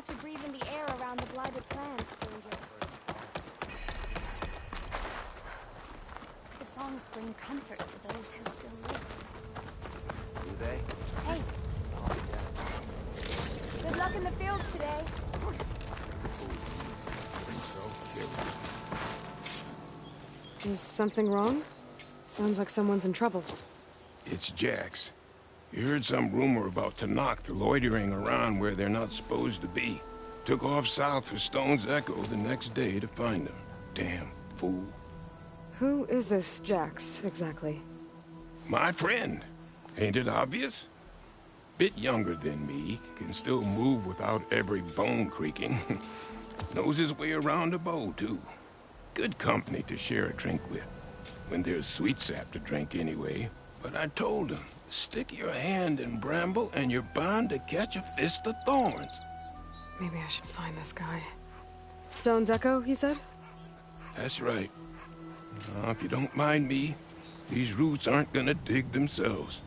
not to breathe in the air around the blighted plants, stranger. The songs bring comfort to those who still live. Do they? Hey. Good luck in the fields today. Is something wrong? Sounds like someone's in trouble. It's Jax. You heard some rumor about Tenakth loitering around where they're not supposed to be. Took off south for Stone's Echo the next day to find them. Damn fool. Who is this Jax, exactly? My friend. Ain't it obvious? Bit younger than me, can still move without every bone creaking. Knows his way around a bow, too. Good company to share a drink with. When there's sweet sap to drink anyway. But I told him, stick your hand in bramble and you're bound to catch a fist of thorns. Maybe I should find this guy. Stone's Echo, he said? That's right. Now, if you don't mind me, these roots aren't gonna dig themselves.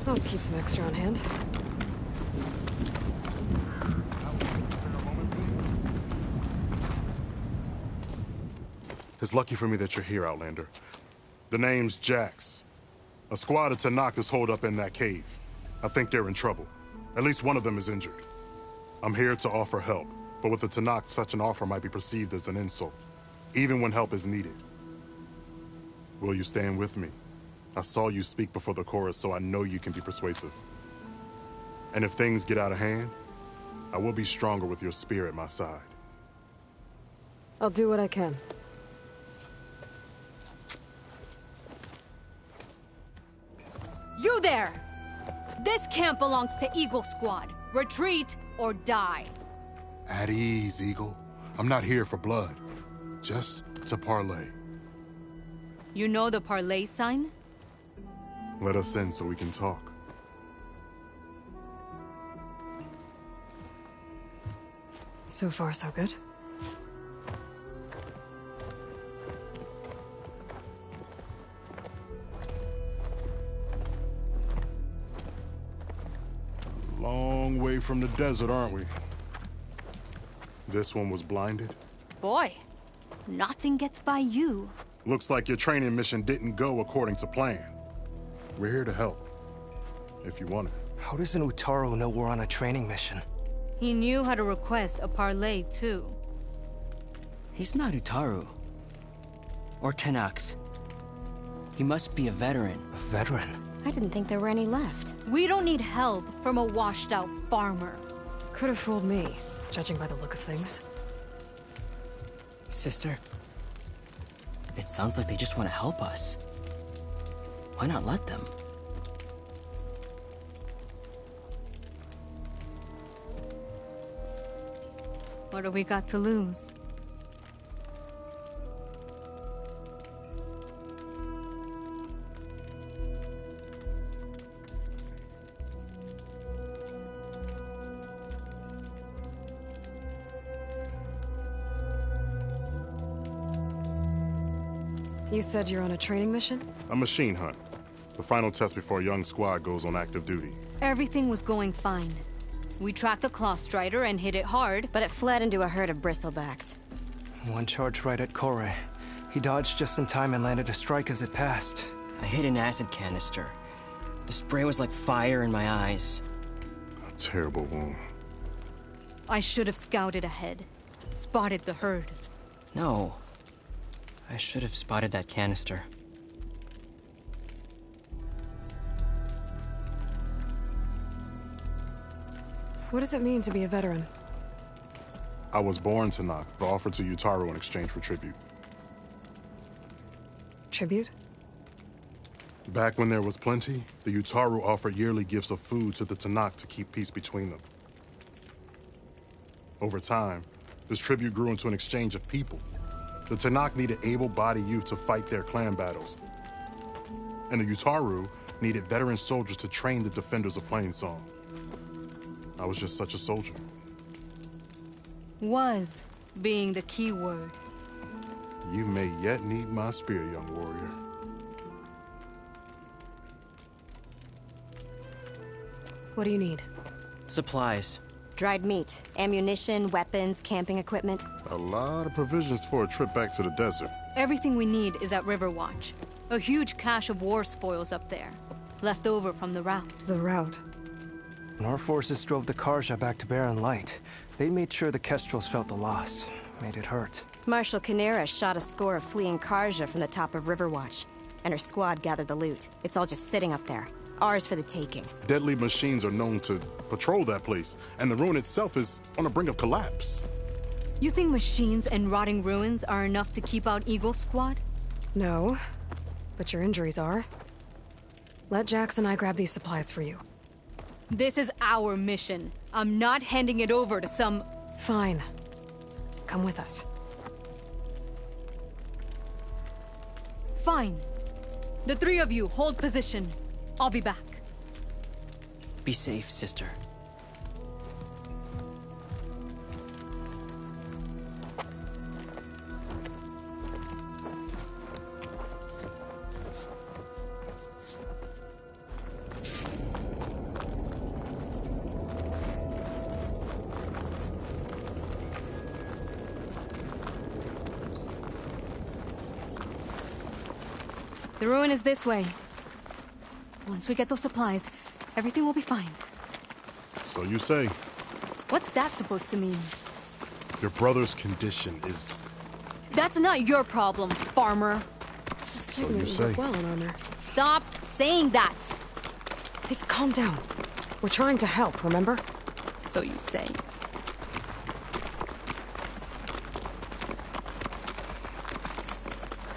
I'll keep some extra on hand. It's lucky for me that you're here, Outlander. The name's Jax. A squad of Tenakth is holed up in that cave. I think they're in trouble. At least one of them is injured. I'm here to offer help, but with the Tenakth, such an offer might be perceived as an insult, even when help is needed. Will you stand with me? I saw you speak before the chorus, so I know you can be persuasive. And if things get out of hand, I will be stronger with your spear at my side. I'll do what I can. You there! This camp belongs to Eagle Squad. Retreat or die. At ease, Eagle. I'm not here for blood. Just to parlay. You know the parlay sign? Let us in so we can talk. So far, so good. Long way from the desert, aren't we? This one was blinded? Boy, nothing gets by you. Looks like your training mission didn't go according to plan. We're here to help, if you want it. How does an Utaru know we're on a training mission? He knew how to request a parlay, too. He's not Utaru. Or Tenakth. He must be a veteran. A veteran? I didn't think there were any left. We don't need help from a washed-out farmer. Could have fooled me, judging by the look of things. Sister, it sounds like they just want to help us. Why not let them? What do we got to lose? You said you're on a training mission? A machine hunt. The final test before a young squad goes on active duty. Everything was going fine. We tracked a Claw Strider and hit it hard, But it fled into a herd of bristlebacks. One charge right at Kore. He dodged just in time and landed a strike as it passed. I hit an acid canister. The spray was like fire in my eyes. A terrible wound. I should have scouted ahead. Spotted the herd. No. I should have spotted that canister. What does it mean to be a veteran? I was born to Noct, but offered to Utaru in exchange for tribute. Tribute? Back when there was plenty, the Utaru offered yearly gifts of food to the Tenakth to keep peace between them. Over time, this tribute grew into an exchange of people. The Tenakth needed able-bodied youth to fight their clan battles, and the Utaru needed veteran soldiers to train the defenders of Plainsong. I was just such a soldier. Was being the key word. You may yet need my spear, young warrior. What do you need? Supplies. Dried meat, ammunition, weapons, camping equipment. A lot of provisions for a trip back to the desert. Everything we need is at Riverwatch. A huge cache of war spoils up there. Left over from the rout. The route. When our forces drove the Karja back to Barren Light, they made sure the Kestrels felt the loss. Made it hurt. Marshal Canera shot a score of fleeing Karja from the top of Riverwatch, and her squad gathered the loot. It's all just sitting up there. Ours for the taking. Deadly machines are known to patrol that place, and the ruin itself is on the brink of collapse. You think machines and rotting ruins are enough to keep out Eagle Squad? No, but your injuries are. Let Jax and I grab these supplies for you. This is our mission. I'm not handing it over to some... Fine. Come with us. Fine. The three of you hold position. I'll be back. Be safe, sister. The ruin is this way. Once we get those supplies, everything will be fine. So you say. What's that supposed to mean? Your brother's condition is... That's not your problem, farmer. This So pigment you would say. look well on armor. Stop saying that. Hey, calm down. We're trying to help, remember? So you say.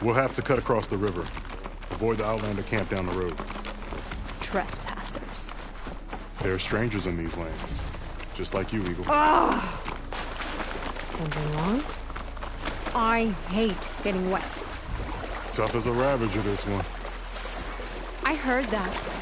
We'll have to cut across the river. Avoid the Outlander camp down the road. Trespassers. There are strangers in these lands. Just like you, Eagle. Something wrong? I hate getting wet. Tough as a Ravager, this one. I heard that.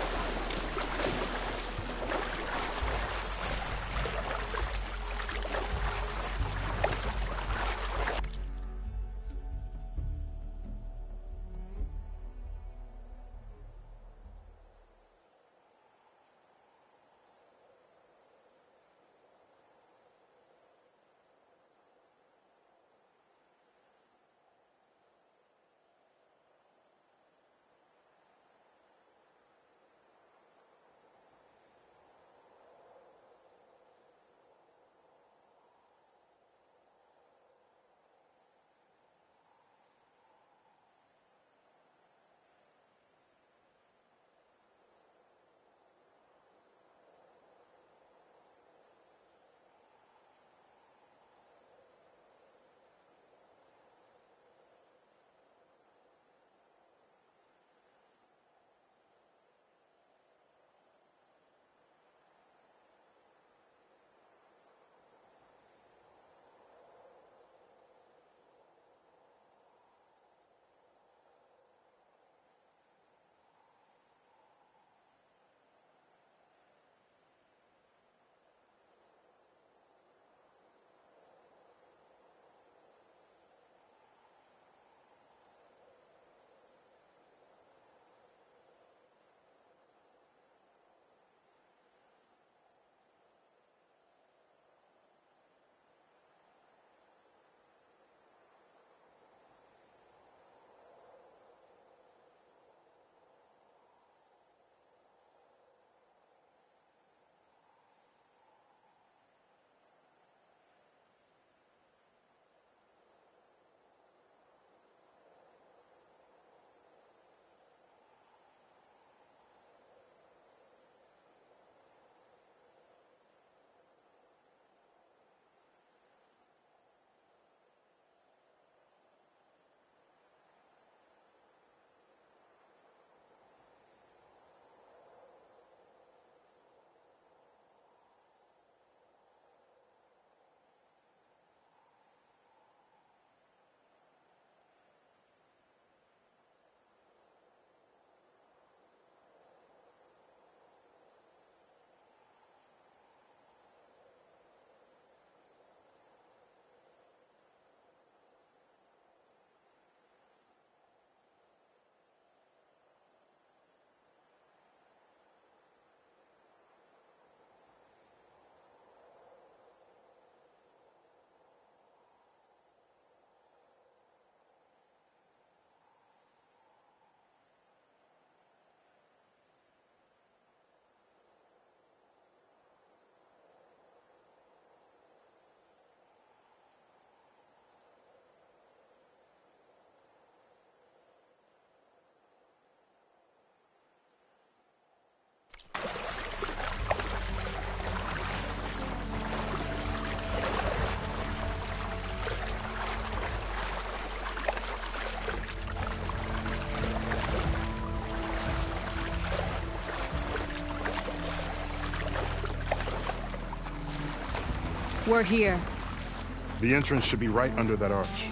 We're here. The entrance should be right under that arch.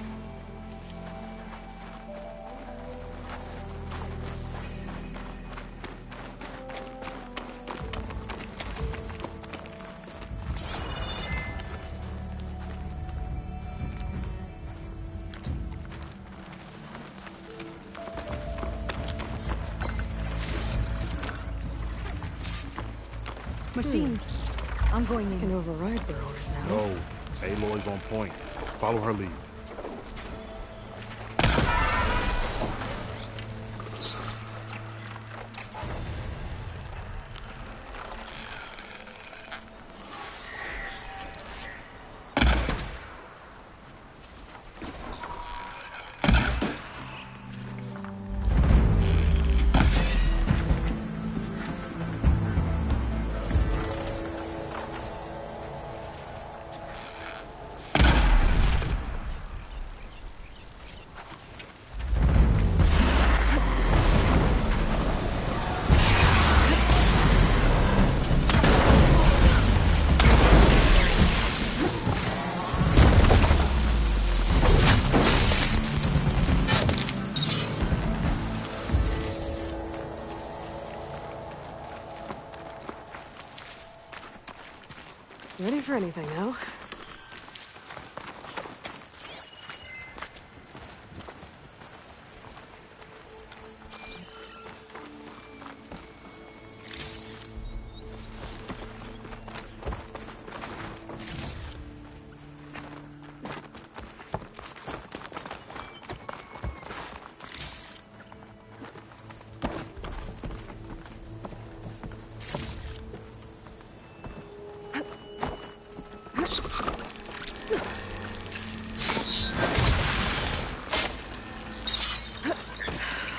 Machine. I'm going You can in. override burrowers now. No, Aloy's on point. Follow her lead. Ready for anything now?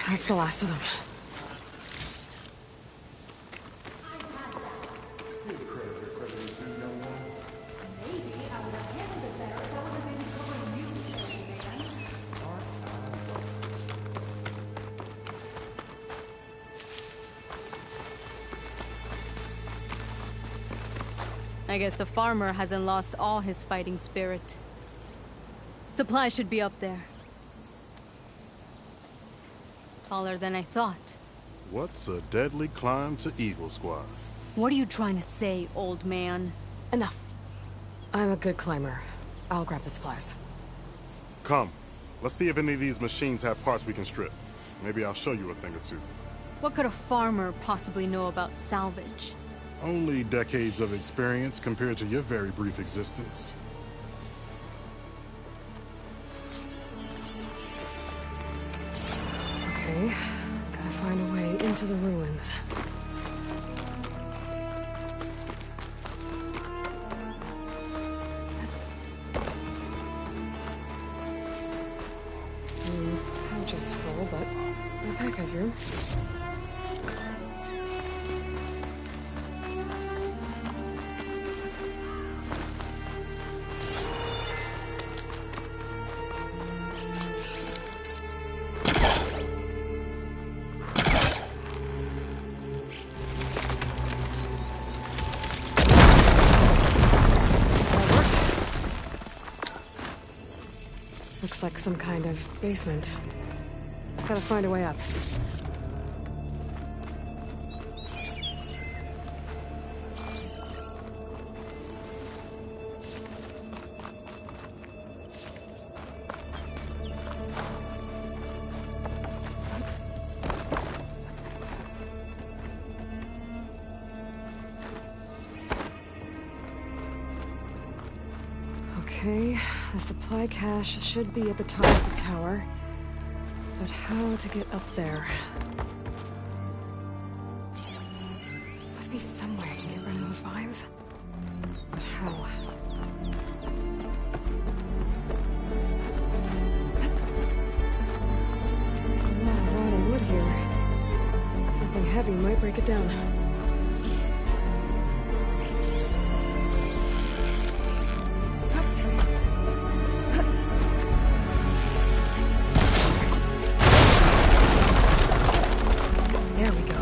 That's the last of them. I guess the farmer hasn't lost all his fighting spirit. Supplies should be up there. Taller than I thought. What's a deadly climb to Eagle Squad? What are you trying to say, old man? Enough. I'm a good climber. I'll grab the supplies. Come. Let's see if any of these machines have parts we can strip. Maybe I'll show you a thing or two. What could a farmer possibly know about salvage? Only decades of experience compared to your very brief existence. Okay, gotta find a way into the ruins. Pouch is full, but my pack has room. Looks like some kind of basement. Gotta find a way up. Okay, the supply cache should be at the top of the tower. But how to get up there? Must be somewhere to get rid of those vines. But how? A lot of rotting wood here. Something heavy might break it down. There we go.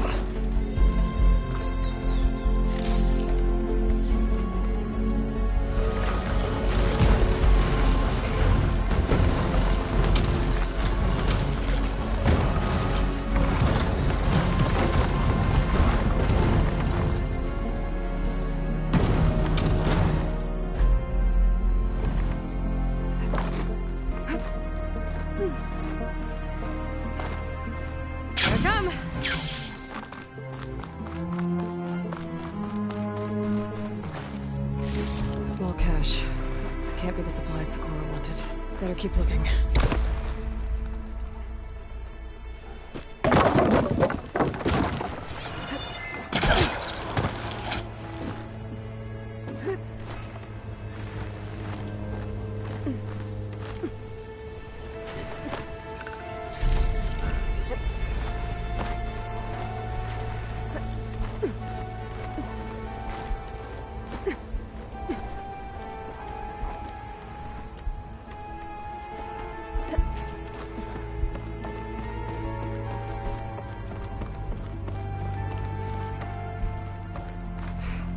him! Small cache. Can't be the supplies Sakura wanted. Better keep looking.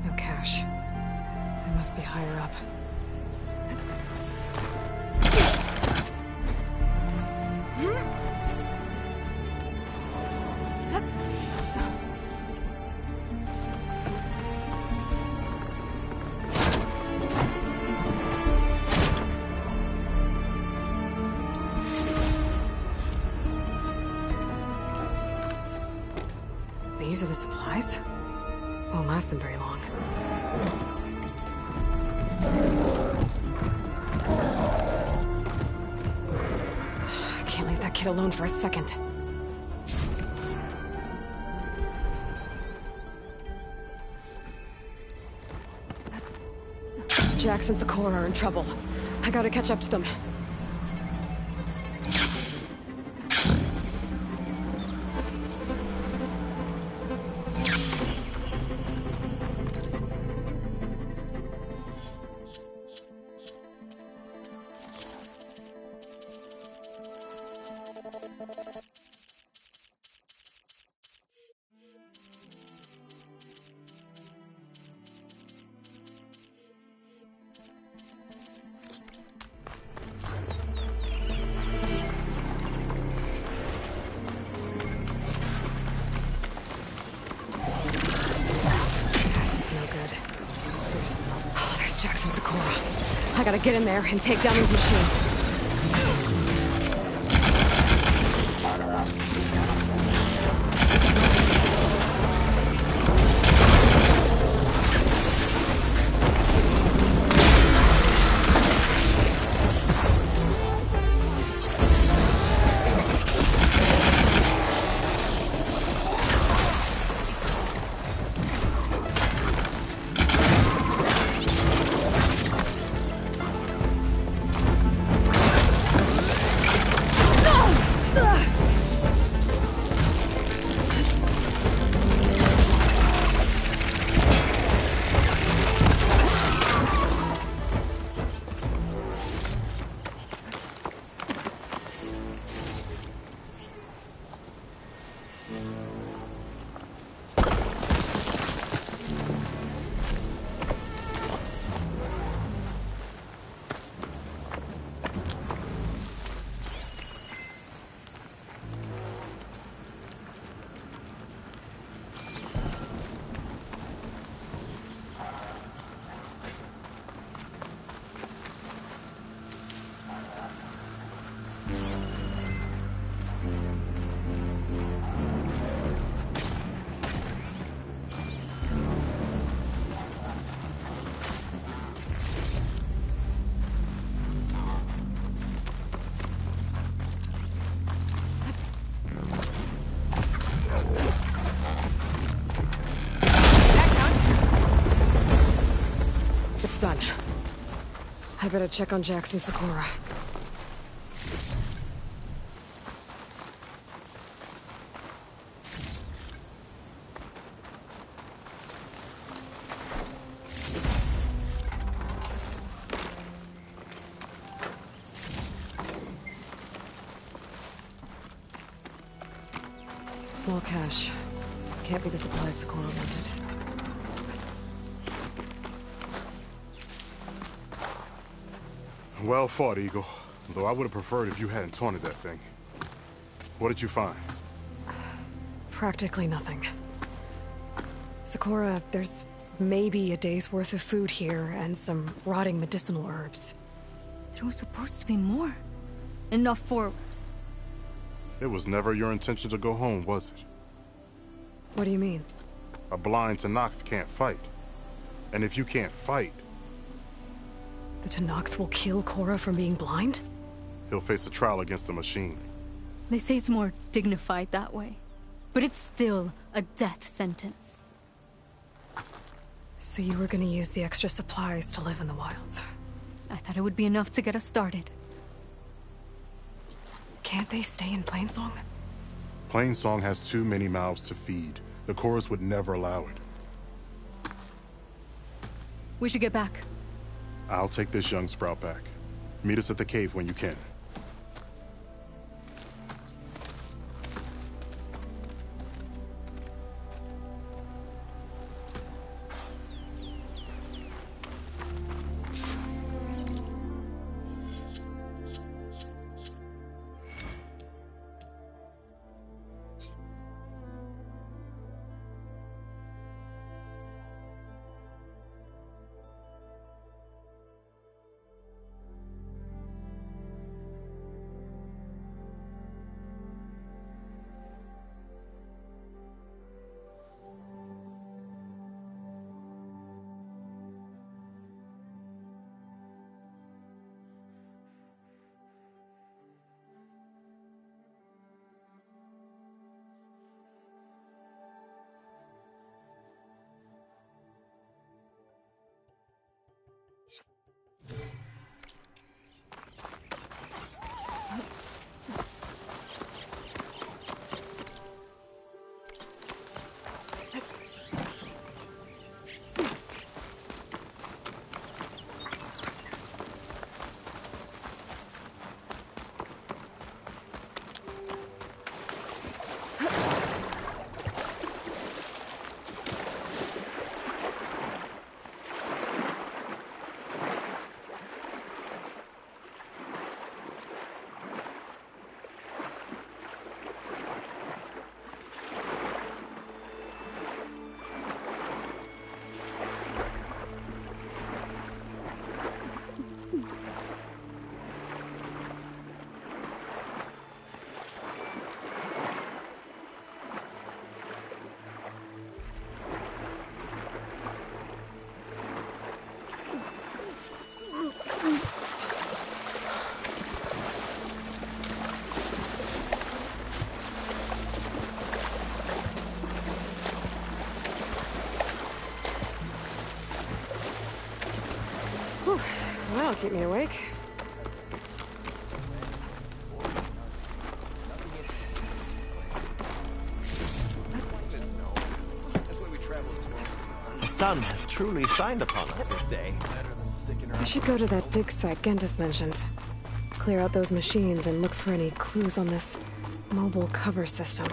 No cache. I must be higher up. These are the supplies? Won't last them very long. I can't leave that kid alone for a second. Jax and Sakura are in trouble. I gotta catch up to them. There's Jax and Sakura. I gotta get in there and take down these machines. It's done. I better check on Jax and Sakura. Small cache. Can't be the supplies Sakura wanted. Well fought, Eagle. Though I would have preferred if you hadn't taunted that thing. What did you find? Practically nothing. Sakura, there's maybe a day's worth of food here and some rotting medicinal herbs. There was supposed to be more. Enough for... It was never your intention to go home, was it? What do you mean? A blind Tenakth can't fight. And if you can't fight, The Tenakth will kill Korra for being blind? he'll face a trial against the machine. They say it's more dignified that way. But it's still a death sentence. So you were gonna use the extra supplies to live in the wilds. I thought it would be enough to get us started. Can't they stay in Plainsong? Plainsong has too many mouths to feed. The chorus would never allow it. We should get back. I'll take this young sprout back. Meet us at the cave when you can. That'll keep me awake. The sun has truly shined upon us this day. I should go to that dig site Gentis mentioned. Clear out those machines and look for any clues on this mobile cover system.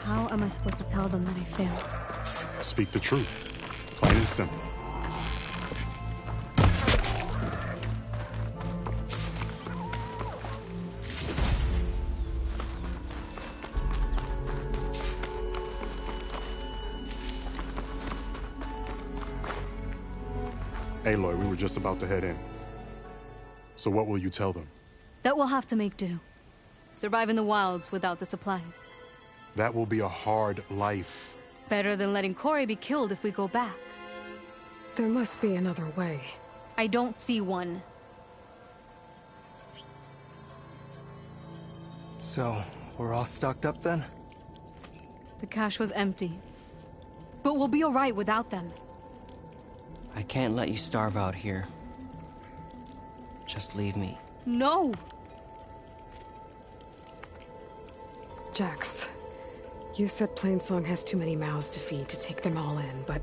How am I supposed to tell them that I failed? Speak the truth. Plain and simple. Aloy, we were just about to head in. So what will you tell them? That we'll have to make do. Survive in the wilds without the supplies. That will be a hard life. Better than letting Corey be killed if we go back. There must be another way. I don't see one. So, we're all stocked up then? The cache was empty. But we'll be alright without them. I can't let you starve out here. Just leave me. No! Jax, you said Plainsong has too many mouths to feed to take them all in, but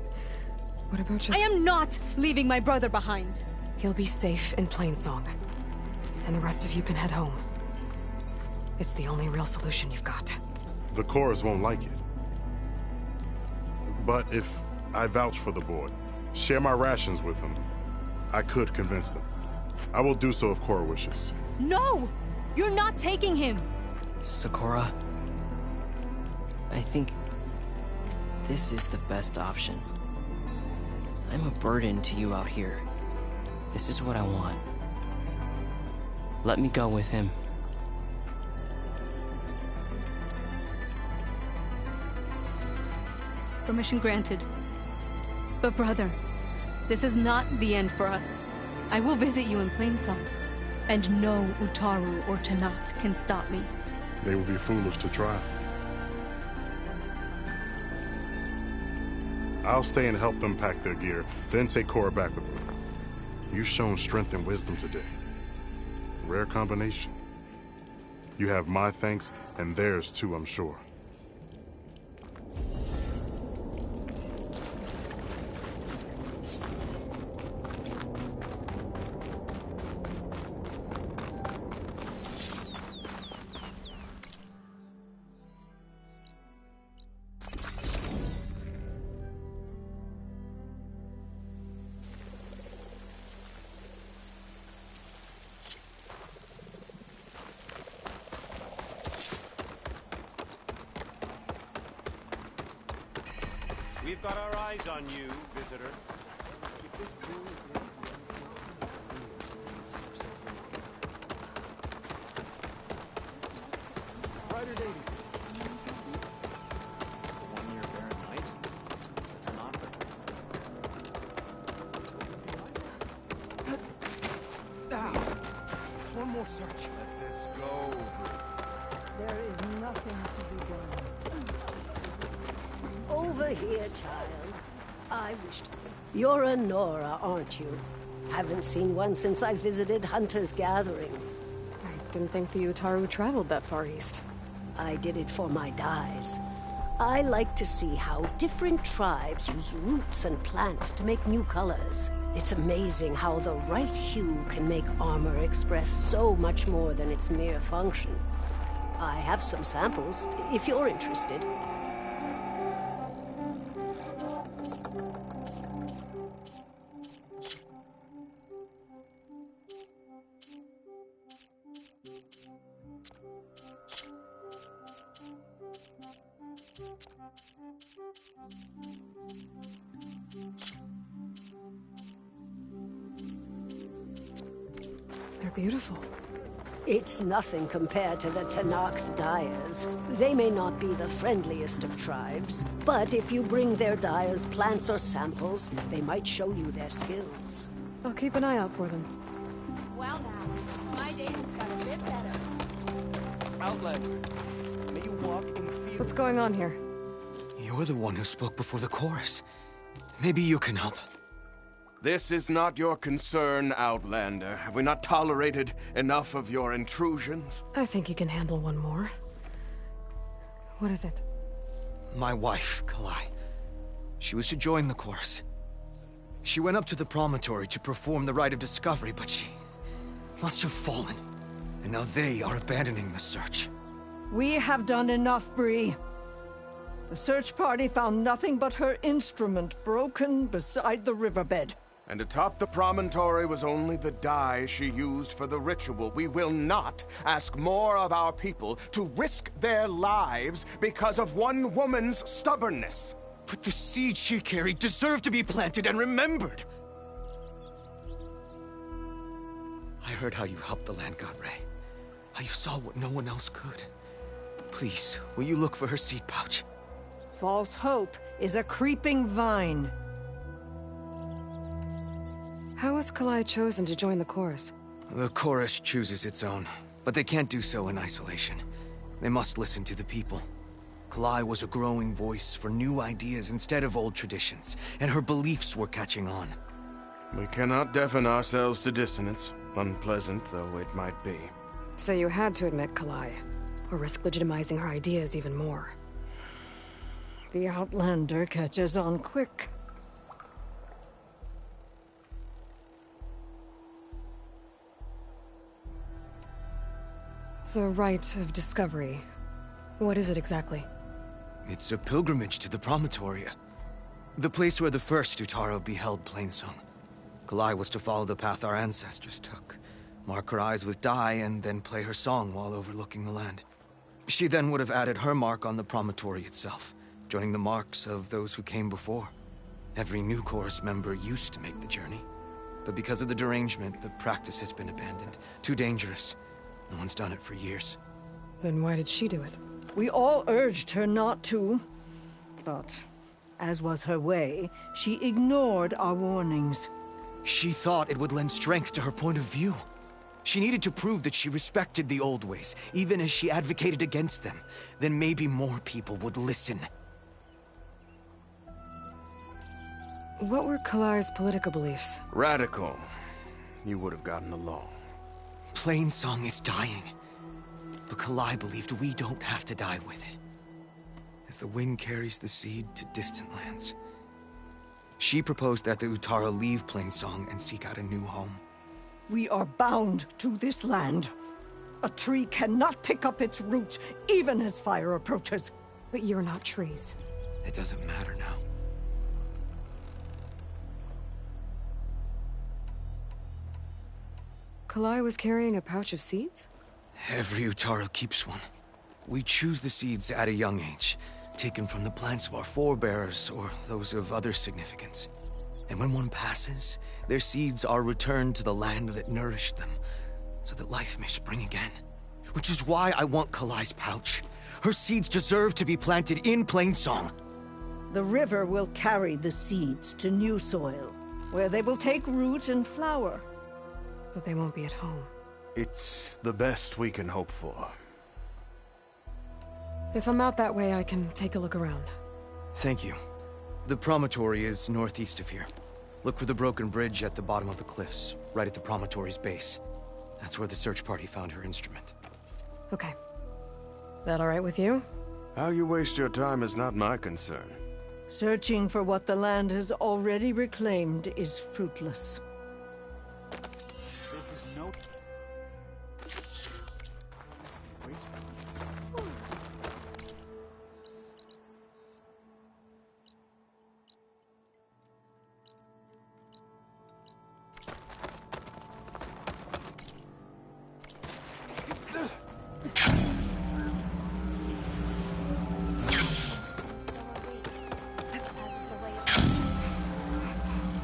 what about just— I am not leaving my brother behind! He'll be safe in Plainsong, and the rest of you can head home. It's the only real solution you've got. The chorus won't like it. But if I vouch for the boy. Share my rations with him. I could convince them. I will do so if Cora wishes. No! You're not taking him! Sakura, I think this is the best option. I'm a burden to you out here. This is what I want. Let me go with him. Permission granted. But brother, this is not the end for us. I will visit you in Plainsong, and no Utaru or Tenakth can stop me. They would be foolish to try. I'll stay and help them pack their gear, then take Cora back with me. You've shown strength and wisdom today. Rare combination. You have my thanks, and theirs too, I'm sure. We've got our eyes on you, visitor. Brighter day. The 1 year barren night. Turn on. One more search. Let this go. There is nothing to be done. Over here, child. I wished... You're a Nora, aren't you? Haven't seen one since I visited Hunter's Gathering. I didn't think the Utaru traveled that far east. I did it for my dyes. I like to see how different tribes use roots and plants to make new colors. It's amazing how the right hue can make armor express so much more than its mere function. I have some samples, if you're interested. They're beautiful. It's nothing compared to the Tenakth dyers. They may not be the friendliest of tribes, but if you bring their dyers plants or samples, they might show you their skills. I'll keep an eye out for them. Well now, my day has got a bit better. Outlander, may you walk in the field. What's going on here? You're the one who spoke before the chorus. Maybe you can help. This is not your concern, Outlander. Have we not tolerated enough of your intrusions? I think you can handle one more. What is it? My wife, Kalai. She was to join the chorus. She went up to the promontory to perform the rite of discovery, but she must have fallen. And now they are abandoning the search. We have done enough, Bree. The search party found nothing but her instrument broken beside the riverbed. And atop the promontory was only the dye she used for the ritual. We will not ask more of our people to risk their lives because of one woman's stubbornness. But the seed she carried deserved to be planted and remembered. I heard how you helped the land god Ray. How you saw what no one else could. Please, will you look for her seed pouch? False hope is a creeping vine. How was Kalai chosen to join the chorus? The chorus chooses its own, but they can't do so in isolation. They must listen to the people. Kalai was a growing voice for new ideas instead of old traditions, and her beliefs were catching on. We cannot deafen ourselves to dissonance, unpleasant though it might be. So you had to admit Kalai, or risk legitimizing her ideas even more. The Outlander catches on quick. The rite of discovery. What is it exactly? It's a pilgrimage to the promontory. The place where the first Utaro beheld Plainsong. Kalai was to follow the path our ancestors took. Mark her eyes with dye and then play her song while overlooking the land. She then would have added her mark on the promontory itself, joining the marks of those who came before. Every new chorus member used to make the journey. But because of the derangement, the practice has been abandoned. Too dangerous. No one's done it for years. Then why did she do it? We all urged her not to, but as was her way, she ignored our warnings. She thought it would lend strength to her point of view. She needed to prove that she respected the old ways, even as she advocated against them. Then maybe more people would listen. What were Kalai's political beliefs? Radical. You would have gotten along. Plainsong is dying. But Kalai believed we don't have to die with it. As the wind carries the seed to distant lands. She proposed that the Utara leave Plainsong and seek out a new home. We are bound to this land. A tree cannot pick up its roots, even as fire approaches. But you're not trees. It doesn't matter now. Kalai was carrying a pouch of seeds? Every Utaro keeps one. We choose the seeds at a young age, taken from the plants of our forebears or those of other significance. And when one passes, their seeds are returned to the land that nourished them, so that life may spring again. Which is why I want Kalai's pouch. Her seeds deserve to be planted in Plainsong. The river will carry the seeds to new soil, where they will take root and flower. But they won't be at home. It's the best we can hope for. If I'm out that way, I can take a look around. Thank you. The promontory is northeast of here. Look for the broken bridge at the bottom of the cliffs, right at the promontory's base. That's where the search party found her instrument. Okay. That all right with you? How you waste your time is not my concern. Searching for what the land has already reclaimed is fruitless.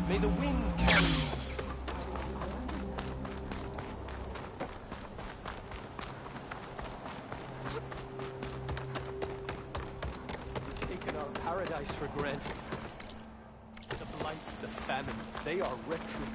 May the wind carry you. Taken our paradise for granted. The blight, the famine, they are retribution.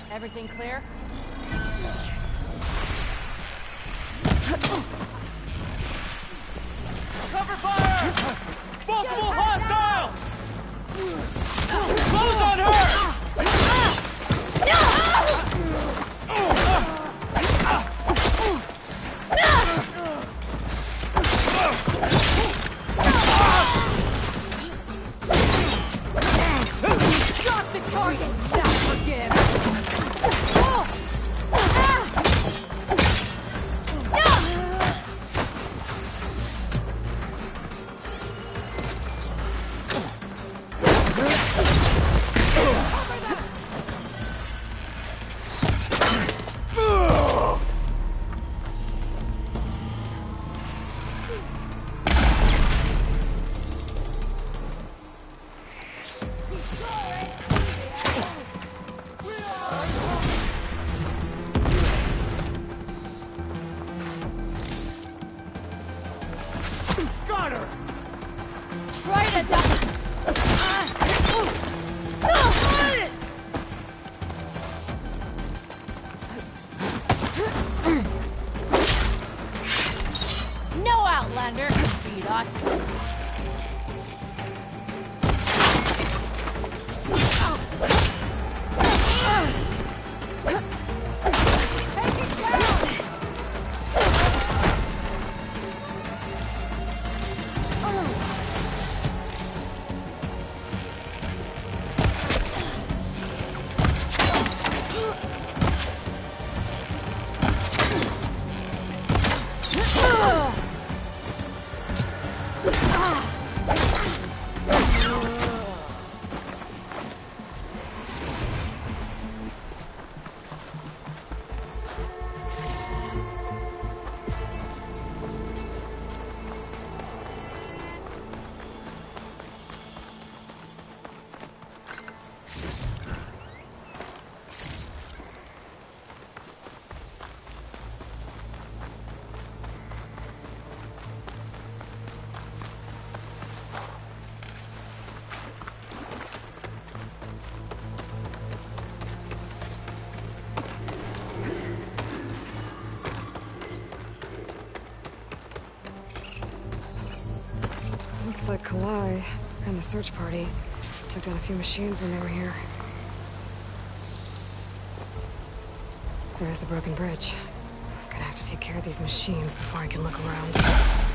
Everything clear? Cover fire! Multiple hostiles! Close on her! Got the target! Now forgive! us. Looks like Kalai and the search party took down a few machines when they were here. There's the broken bridge. I'm gonna have to take care of these machines before I can look around.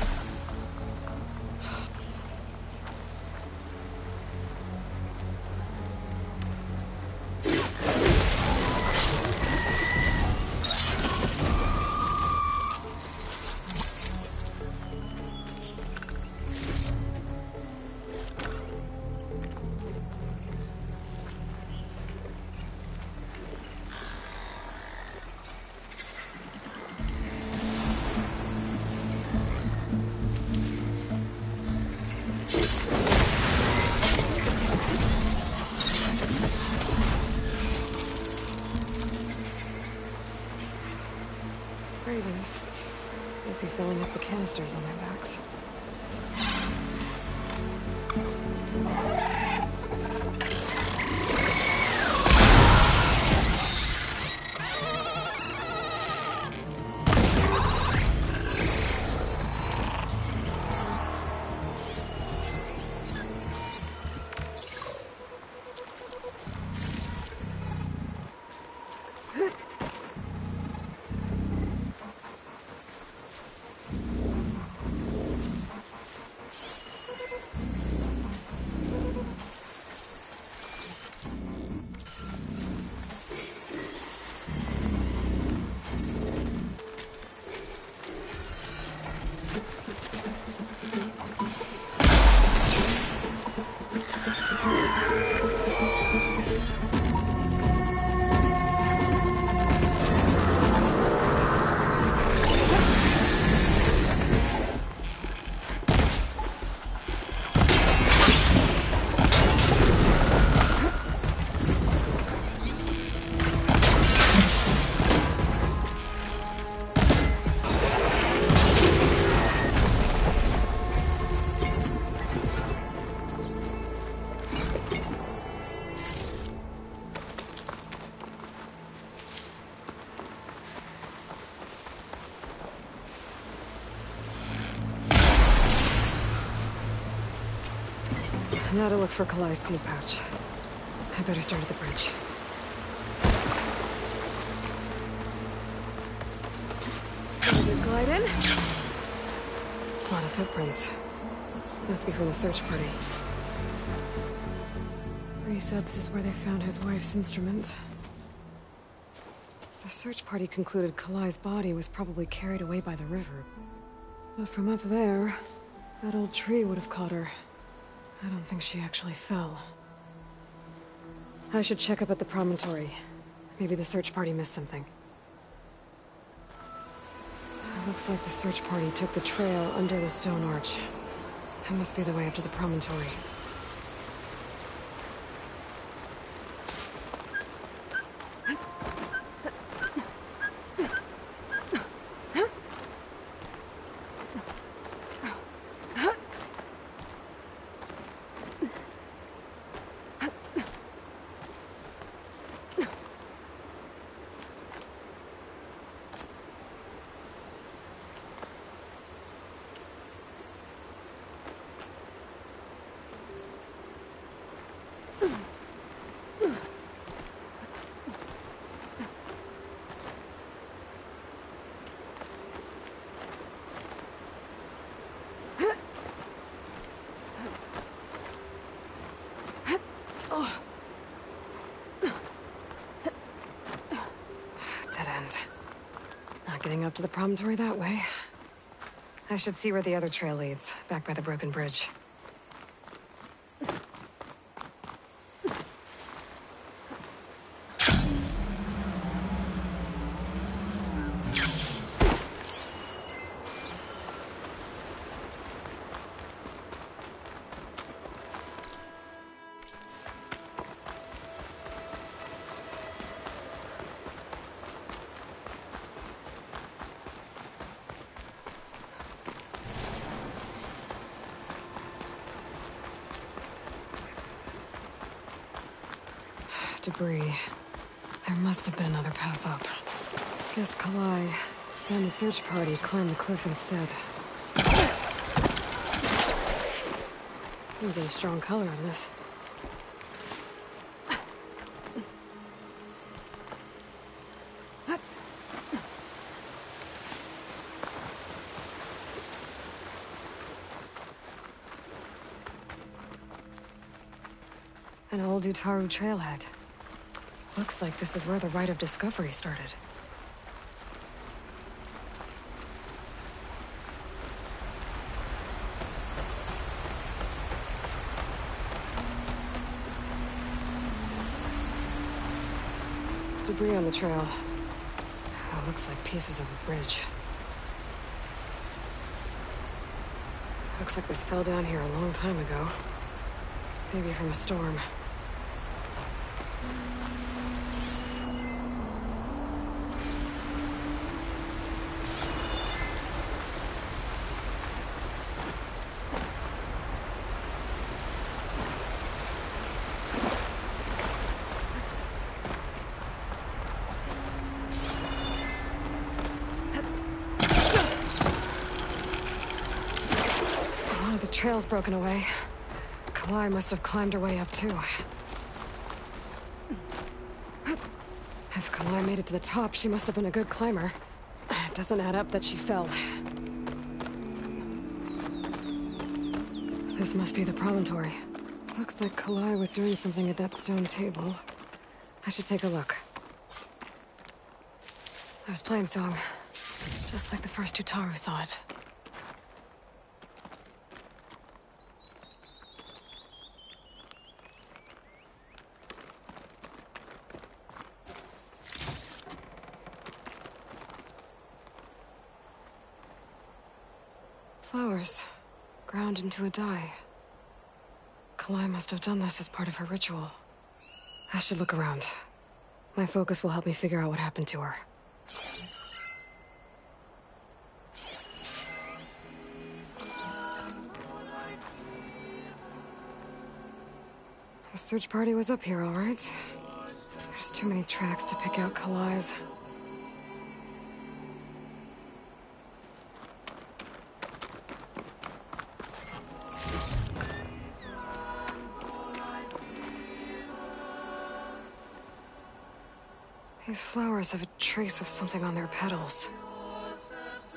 Razors. Busy filling up the canisters on their backs. Now to look for Kalai's seed pouch. I better start at the bridge. Glide in. A lot of footprints. Must be from the search party. Bree said this is where they found his wife's instrument. The search party concluded Kalai's body was probably carried away by the river. But from up there, that old tree would have caught her. I don't think she actually fell. I should check up at the promontory. Maybe the search party missed something. It looks like the search party took the trail under the stone arch. That must be the way up to the promontory. getting up to the promontory that way. I should see where the other trail leads, back by the broken bridge. Debris. There must have been another path up. Guess Kalai and the search party climbed the cliff instead. You get a strong color out of this. An old Utaru trailhead. Looks like this is where the Rite of Discovery started. Debris on the trail. Oh, looks like pieces of a bridge. Looks like this fell down here a long time ago. Maybe from a storm. Trail's broken away. Kalai must have climbed her way up, too. If Kalai made it to the top, she must have been a good climber. It doesn't add up that she fell. This must be the promontory. Looks like Kalai was doing something at that stone table. I should take a look. I was playing song, just like the first Utaru saw it. Flowers, ground into a dye. Kalai must have done this as part of her ritual. I should look around. My focus will help me figure out what happened to her. The search party was up here, all right. There's too many tracks to pick out Kalai's. These flowers have a trace of something on their petals.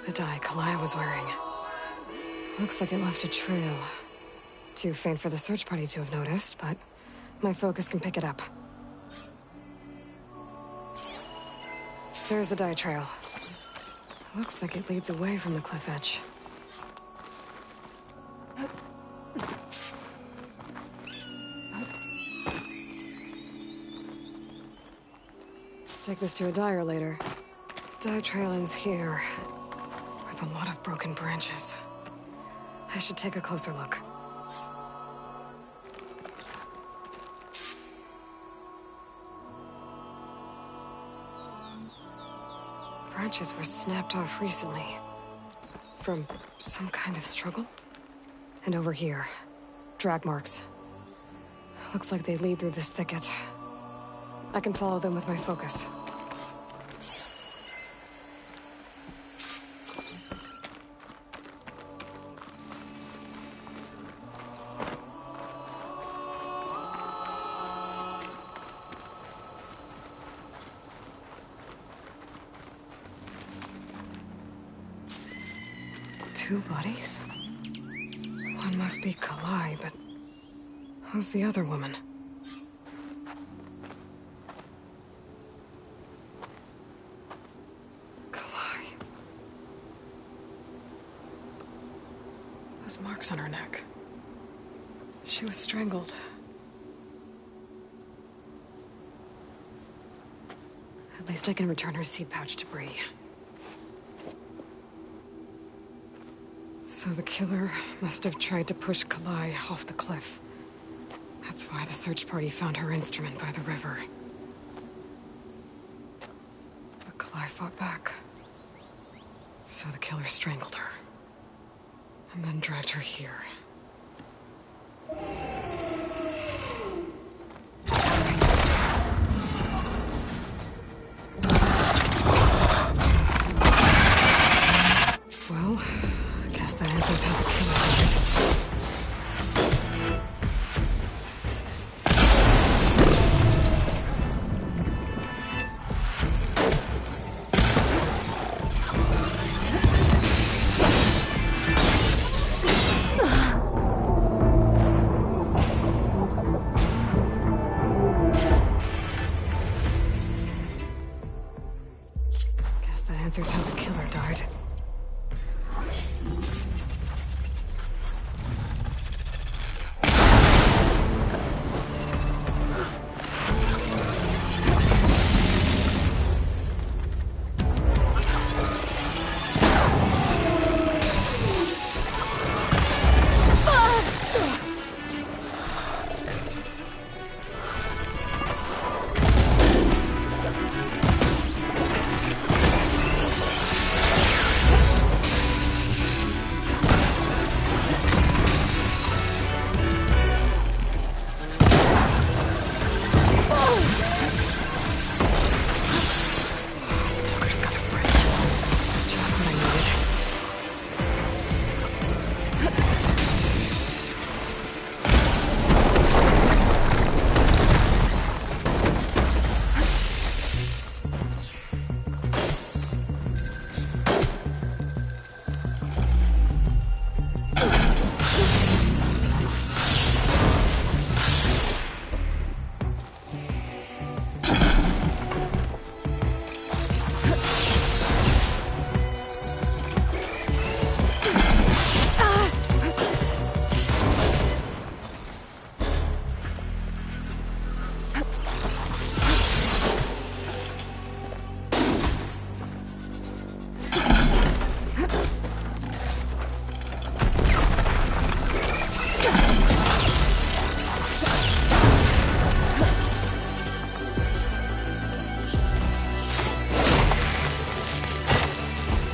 The dye Kalai was wearing. Looks like it left a trail. Too faint for the search party to have noticed, but my focus can pick it up. There's the dye trail. Looks like it leads away from the cliff edge. Take this to a dyer later. Dye trail ends here, with a lot of broken branches. I should take a closer look. Branches were snapped off recently. From some kind of struggle. And over here, drag marks. Looks like they lead through this thicket. I can follow them with my focus. Two bodies? One must be Kalai, but who's the other woman? Kalai. Those marks on her neck. She was strangled. At least I can return her seed pouch to Bree. So the killer must have tried to push Kalai off the cliff. That's why the search party found her instrument by the river. But Kalai fought back. So the killer strangled her. And then dragged her here. Well, I guess that answers how the killer did it. Guess that answers how the killer died. Stoker's got a friend. Just what I needed.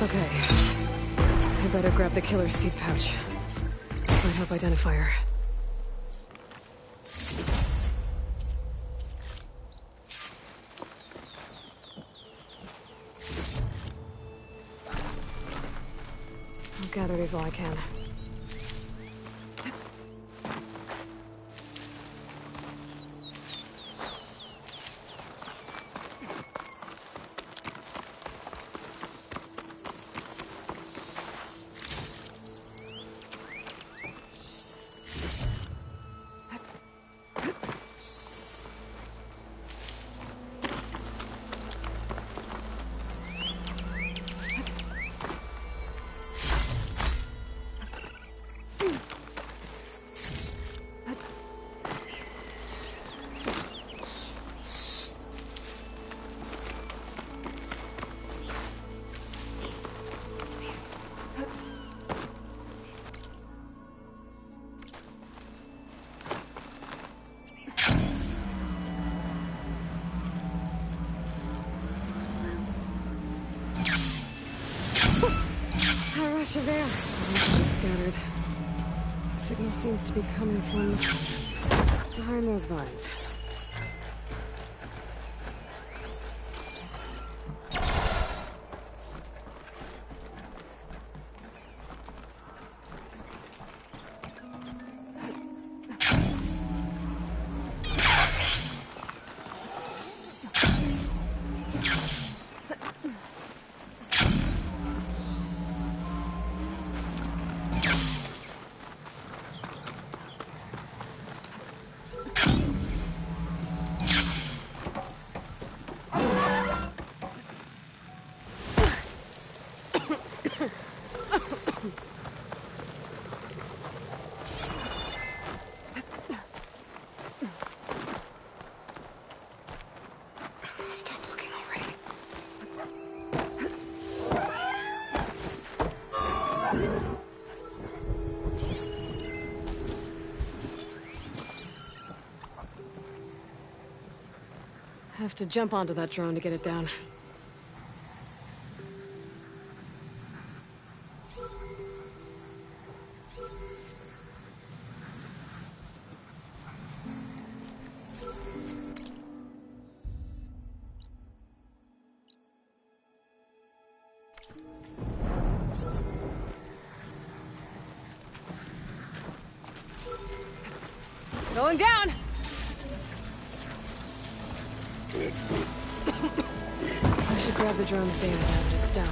Okay. I better grab the killer's seed pouch. Might help identify her. I'll gather these while I can. Chavert. Everything scattered. The signal seems to be coming from behind those vines. Have to jump onto that drone to get it down. Going down! I should grab the drone's data now that it's down.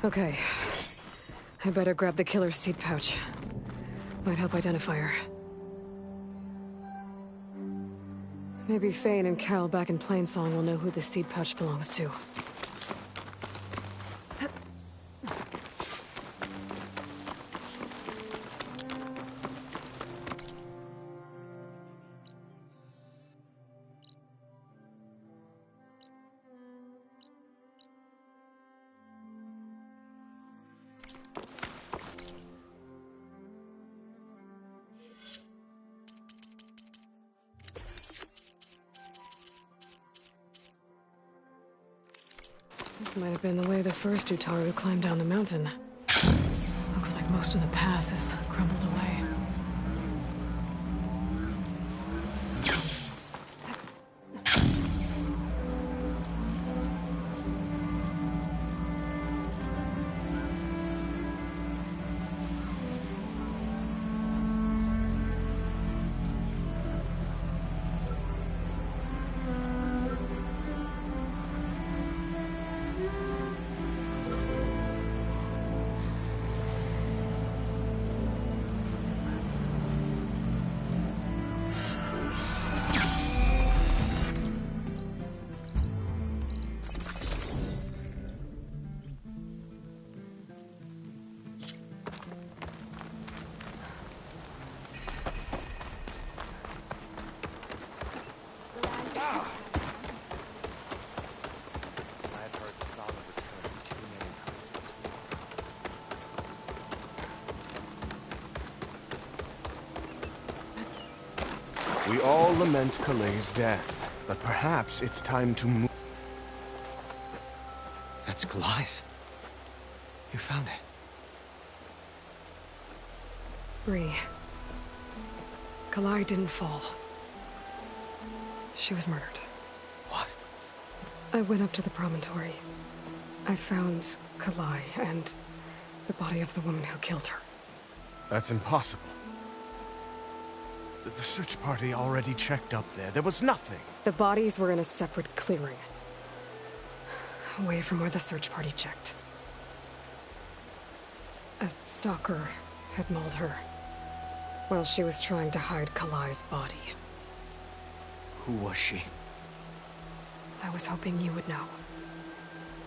Okay. I better grab the killer's seed pouch. Might help identify her. Maybe Fane and Cal back in Plainsong will know who the seed pouch belongs to. This might have been the way the first Utaru climbed down the mountain. Looks like most of the path is crumbled away. We all lament Kalei's death, but perhaps it's time to move. That's Kalai's. You found it. Bree. Kalai didn't fall. She was murdered. What? I went up to the promontory. I found Kalai and the body of the woman who killed her. That's impossible. The search party already checked up there. There was nothing. The bodies were in a separate clearing. Away from where the search party checked. A stalker had mauled her while she was trying to hide Kalai's body. Who was she? I was hoping you would know.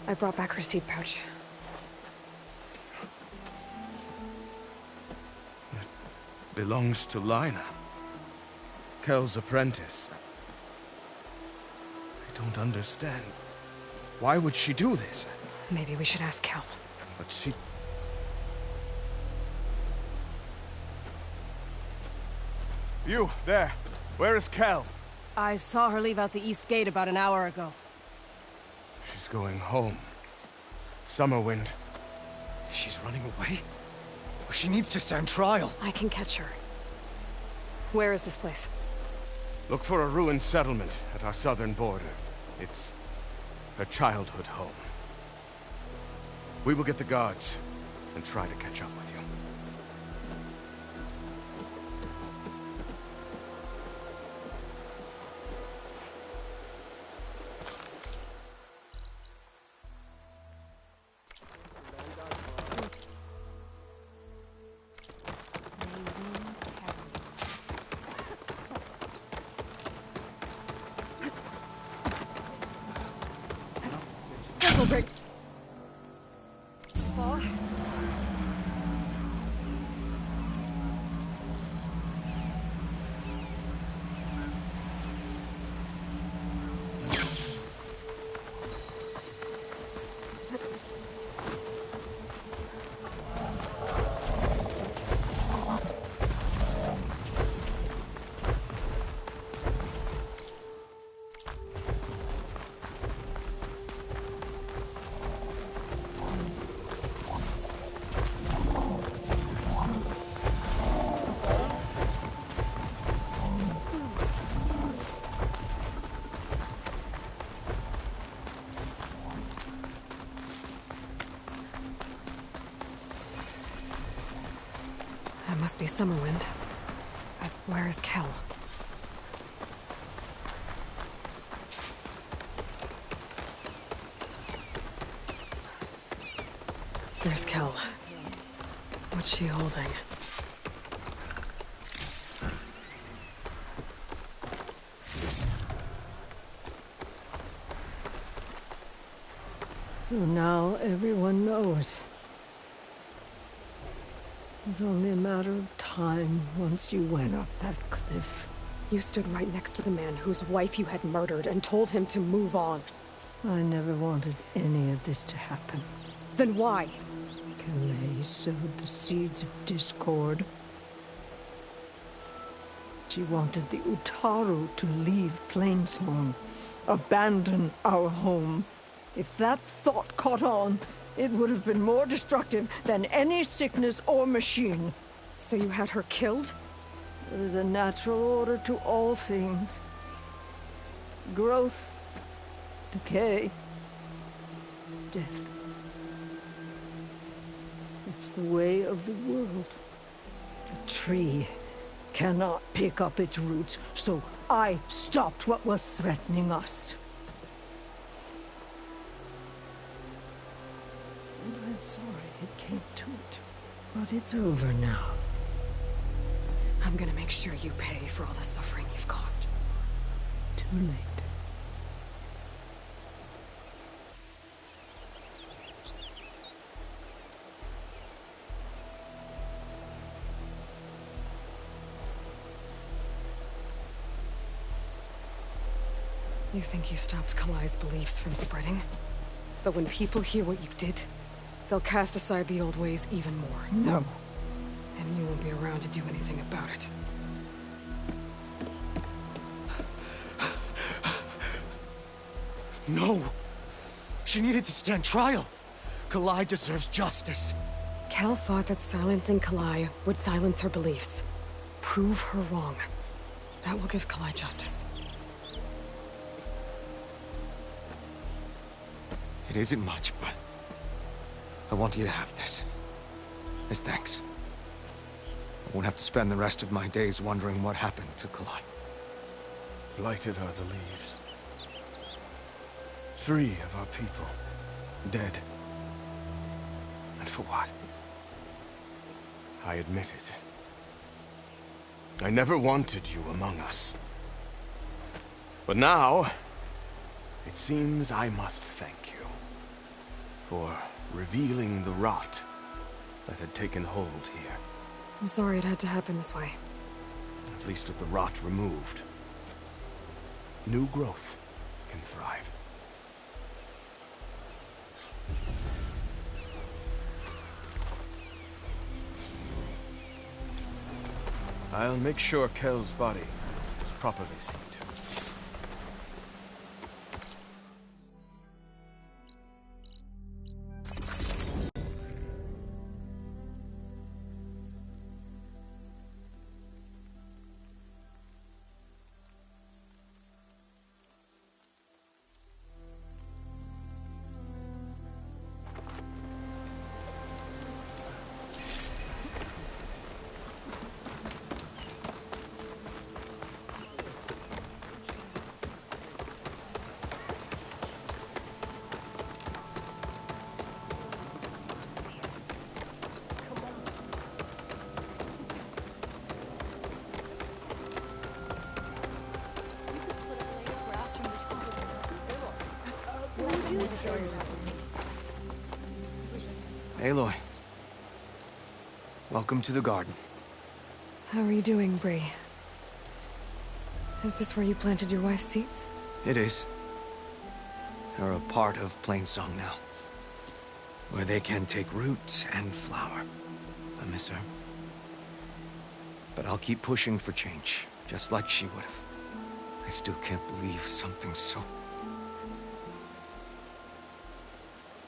I brought back her seed pouch. It belongs to Lina. Kel's apprentice. I don't understand. Why would she do this? Maybe we should ask Kel. But she... You, there. Where is Kel? I saw her leave out the east gate about an hour ago. She's going home. Summerwind. She's running away? She needs to stand trial. I can catch her. Where is this place? Look for a ruined settlement at our southern border. It's her childhood home. We will get the guards and try to catch up with you. must be Summerwind. But where is Kel? There's Kel. What's she holding? So now everyone knows. It's only a matter of time once you went up that cliff. You stood right next to the man whose wife you had murdered and told him to move on. I never wanted any of this to happen. Then why? Kalei sowed the seeds of discord. She wanted the Utaru to leave Plainsong, abandon our home. If that thought caught on, it would have been more destructive than any sickness or machine. So you had her killed? There is a natural order to all things. Growth, decay, death. It's the way of the world. The tree cannot pick up its roots, so I stopped what was threatening us. And I'm sorry it came to it. But it's over now. I'm gonna make sure you pay for all the suffering you've caused. Too late. You think you stopped Kalai's beliefs from spreading? But when people hear what you did, they'll cast aside the old ways even more. No. And you won't be around to do anything about it. No! She needed to stand trial! Kalai deserves justice. Kel thought that silencing Kalai would silence her beliefs. Prove her wrong. That will give Kalai justice. It isn't much, but I want you to have this. As thanks. I won't have to spend the rest of my days wondering what happened to Kalai. Blighted are the leaves. 3 of our people dead. And for what? I admit it. I never wanted you among us. But now, it seems I must thank you for revealing the rot that had taken hold here. I'm sorry it had to happen this way. At least with the rot removed, new growth can thrive. I'll make sure Kel's body is properly seen to. Aloy. Welcome to the garden. How are you doing, Bree? Is this where you planted your wife's seeds? It is. They're a part of Plainsong now. Where they can take root and flower. I miss her. But I'll keep pushing for change, just like she would have. I still can't believe something so...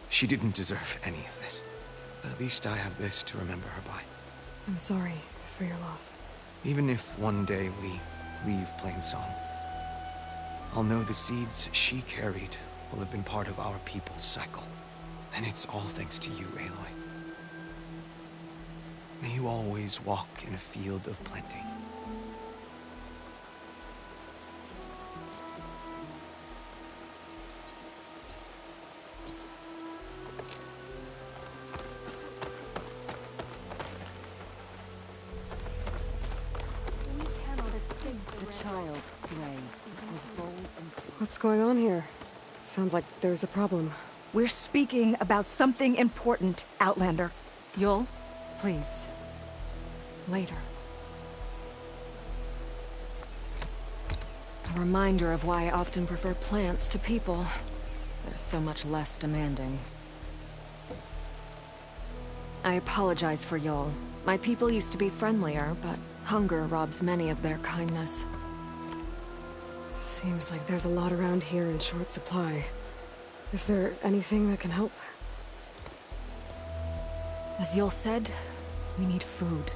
She didn't deserve any of this. But at least I have this to remember her by. I'm sorry for your loss. Even if one day we leave Plainsong, I'll know the seeds she carried will have been part of our people's cycle. And it's all thanks to you, Aloy. May you always walk in a field of plenty. What's going on here? Sounds like there's a problem. We're speaking about something important, Outlander. Yul, please. Later. A reminder of why I often prefer plants to people. They're so much less demanding. I apologize for Yul. My people used to be friendlier, but hunger robs many of their kindness. Seems like there's a lot around here in short supply. Is there anything that can help? As Yul said, we need food.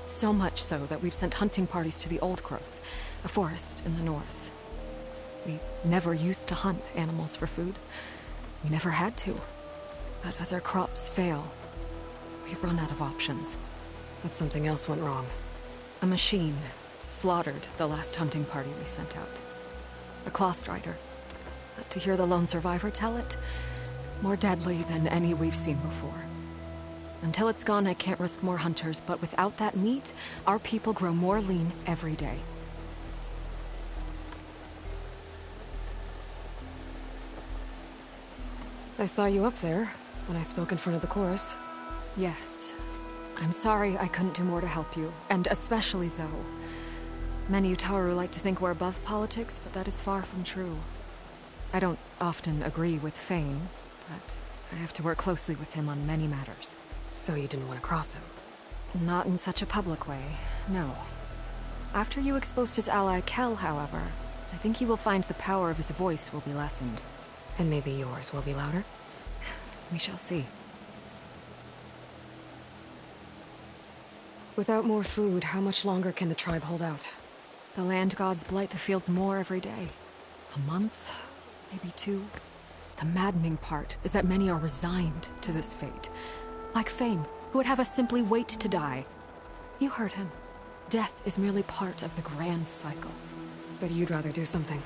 So much so that we've sent hunting parties to the Old Growth, a forest in the north. We never used to hunt animals for food. We never had to. But as our crops fail, we've run out of options. But something else went wrong. A machine slaughtered the last hunting party we sent out. A Clawstrider. But to hear the lone survivor tell it, more deadly than any we've seen before. Until it's gone, I can't risk more hunters, but without that meat, our people grow more lean every day. I saw you up there when I spoke in front of the chorus. Yes. I'm sorry I couldn't do more to help you, and especially Zoe. Many Utaru like to think we're above politics, but that is far from true. I don't often agree with Fane, but I have to work closely with him on many matters. So you didn't want to cross him? Not in such a public way, no. After you exposed his ally Kel, however, I think he will find the power of his voice will be lessened. And maybe yours will be louder? We shall see. Without more food, how much longer can the tribe hold out? The land gods blight the fields more every day. A month, maybe 2. The maddening part is that many are resigned to this fate. Like Fane, who would have us simply wait to die. You heard him. Death is merely part of the grand cycle. But you'd rather do something.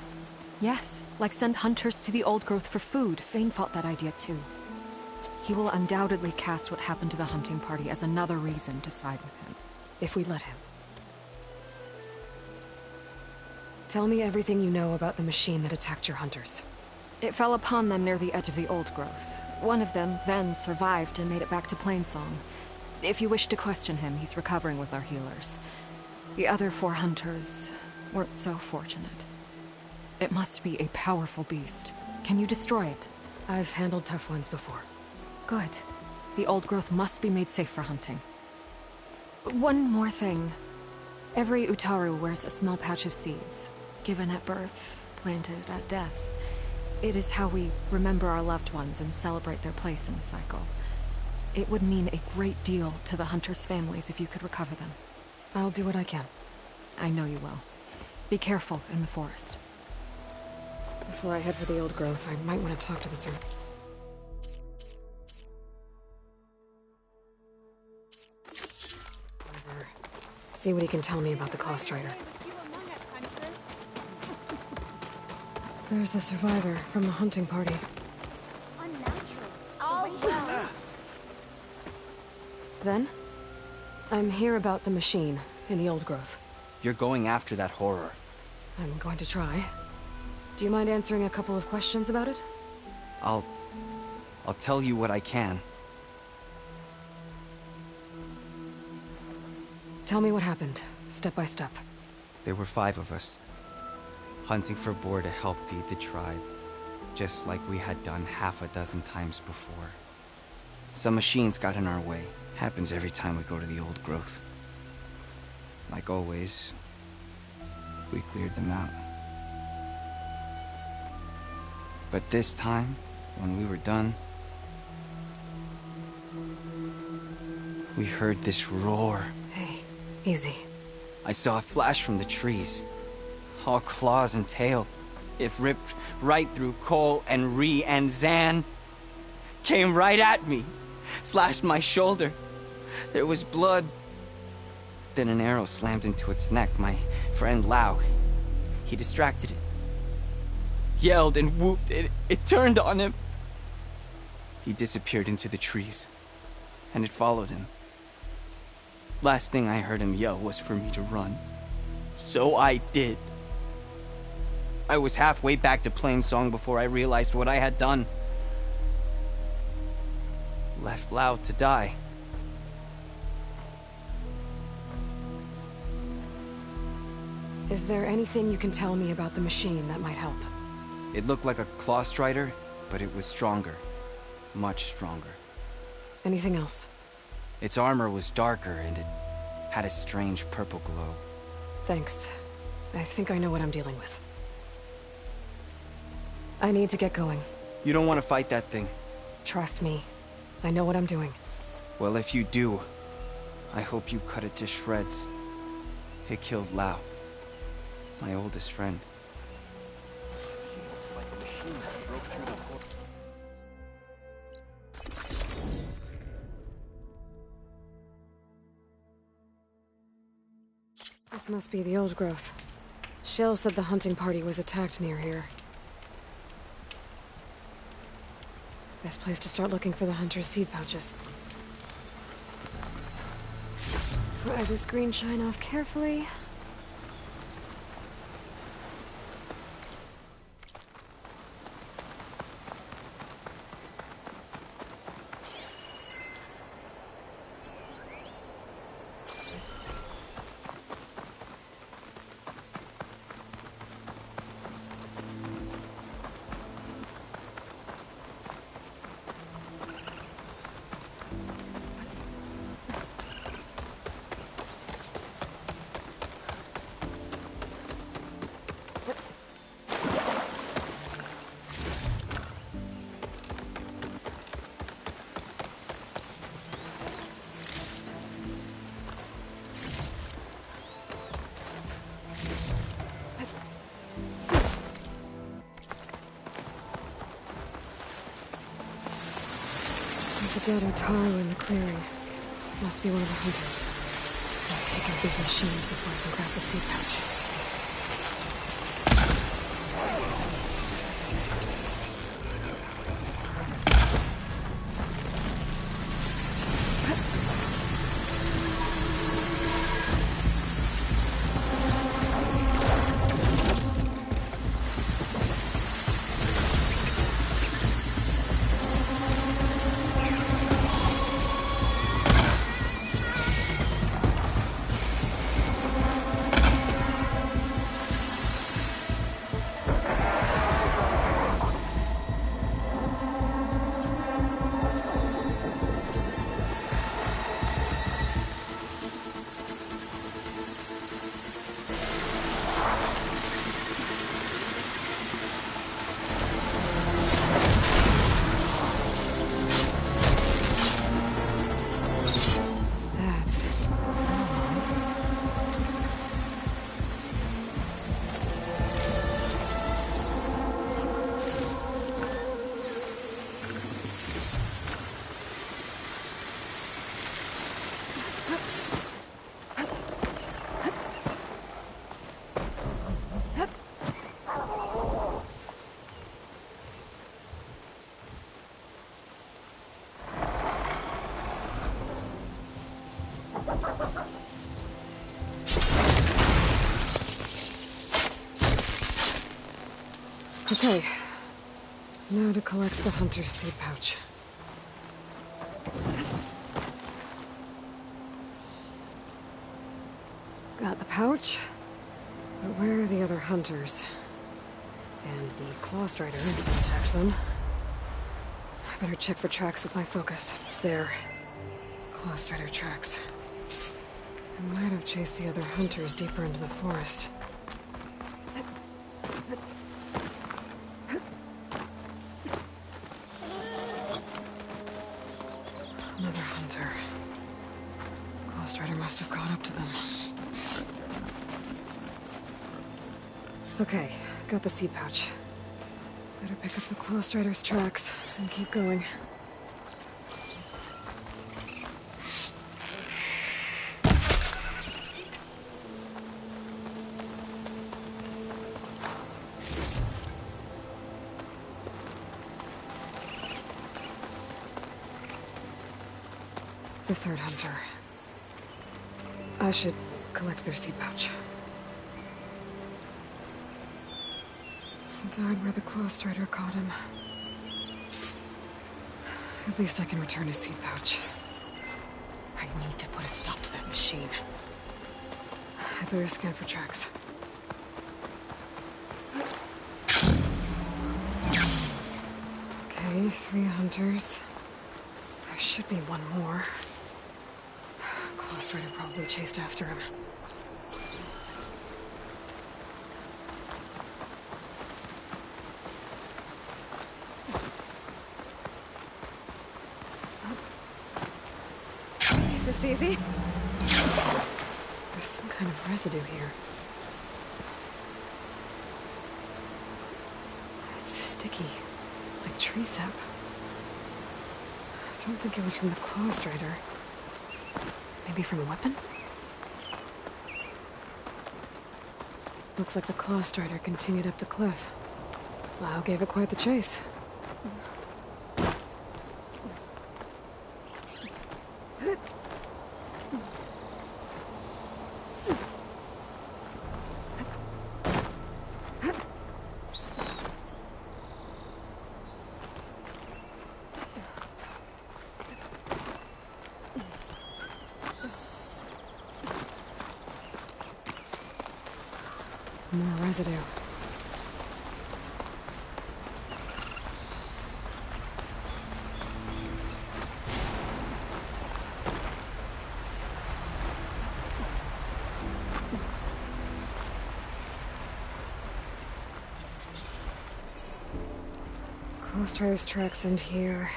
Yes, like send hunters to the Old Growth for food. Fane fought that idea too. He will undoubtedly cast what happened to the hunting party as another reason to side with him. If we let him. Tell me everything you know about the machine that attacked your hunters. It fell upon them near the edge of the Old Growth. One of them, Ven, survived and made it back to Plainsong. If you wish to question him, he's recovering with our healers. The other 4 hunters weren't so fortunate. It must be a powerful beast. Can you destroy it? I've handled tough ones before. Good. The Old Growth must be made safe for hunting. One more thing. Every Utaru wears a small pouch of seeds, given at birth, planted at death. It is how we remember our loved ones and celebrate their place in the cycle. It would mean a great deal to the hunters' families if you could recover them. I'll do what I can. I know you will. Be careful in the forest. Before I head for the Old Growth, I might want to talk to the surgeon. See what he can tell me about the Clawstrider. There's the survivor from the hunting party. Then? I'm here about the machine in the Old Growth. You're going after that horror. I'm going to try. Do you mind answering a couple of questions about it? I'll tell you what I can. Tell me what happened, step by step. There were 5 of us, hunting for boar to help feed the tribe, just like we had done half a dozen times before. Some machines got in our way. Happens every time we go to the Old Growth. Like always, we cleared them out. But this time, when we were done, we heard this roar. Hey, easy. I saw a flash from the trees, all claws and tail. It ripped right through Cole and Ree, and Zan came right at me, slashed my shoulder. There was blood Then an arrow slammed into its neck. My friend Lau, he distracted it. Yelled and whooped. It turned on him. He disappeared into the trees, and it followed him. Last thing I heard him yell was for me to run. So I did. I was halfway back to Plainsong before I realized what I had done. Left Lau to die. Is there anything you can tell me about the machine that might help? It looked like a claw strider, but it was stronger. Much stronger. Anything else? Its armor was darker, and it had a strange purple glow. Thanks. I think I know what I'm dealing with. I need to get going. You don't want to fight that thing. Trust me. I know what I'm doing. Well, if you do, I hope you cut it to shreds. It killed Lau, my oldest friend. This must be the old growth. Shale said the hunting party was attacked near here. Best place to start looking for the hunter's seed pouches. Pry this green shine off carefully. There's a dead Utaru in the clearing. Must be one of the hunters. Gotta take out these machines before I can grab the seed pouch. Okay. Now to collect the hunter's seed pouch. Got the pouch, but where are the other hunters? And the claw strider that attacked them. I better check for tracks with my focus. There. Claw strider tracks. I might have chased the other hunters deeper into the forest. Another hunter. Claw strider must have caught up to them. Okay, got the seed pouch. Better pick up the claw strider's tracks and keep going. the third hunter. I should collect their seed pouch. He died where the Claw Strider caught him. At least I can return his seed pouch. I need to put a stop to that machine. I better scan for tracks. Okay, 3 hunters. There should be one more. Claw Strider probably chased after him. Is this easy? There's some kind of residue here. It's sticky, like tree sap. I don't think it was from the Claw Strider. Maybe from a weapon? Looks like the Claw Strider continued up the cliff. Lau gave it quite the chase. More residue. Claw Strider's tracks end here.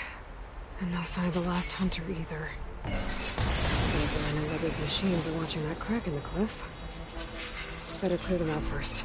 And no sign of the last hunter either. Maybe I know that those machines are watching that crack in the cliff. Better clear them out first.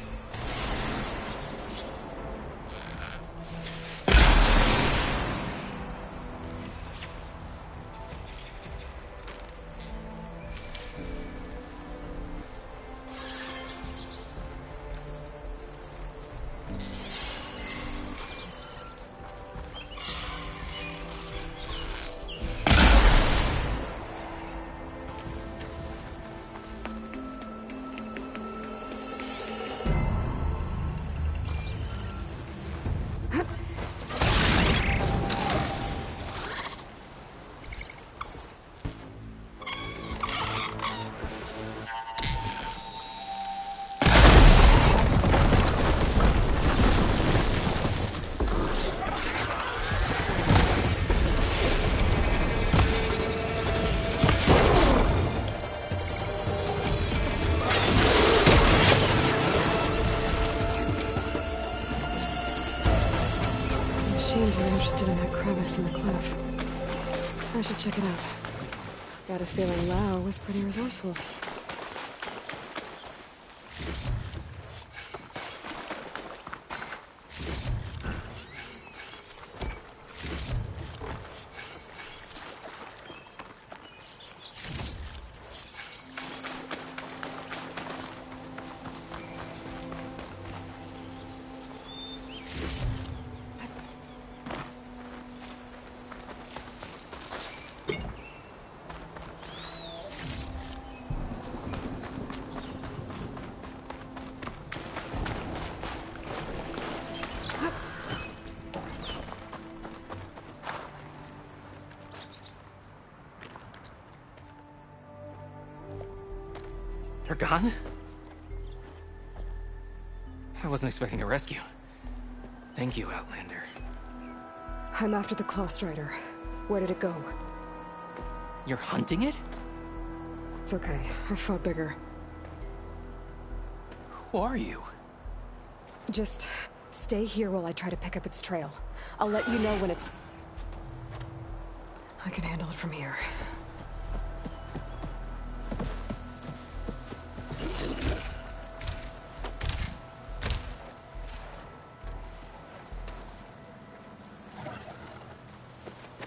Machines are interested in that crevice in the cliff. I should check it out. Got a feeling Lau was pretty resourceful. They're gone? I wasn't expecting a rescue. Thank you, Outlander. I'm after the Claw Strider. Where did it go? You're hunting it? It's okay. I fought bigger. Who are you? Just stay here while I try to pick up its trail. I'll let you know when it's... I can handle it from here.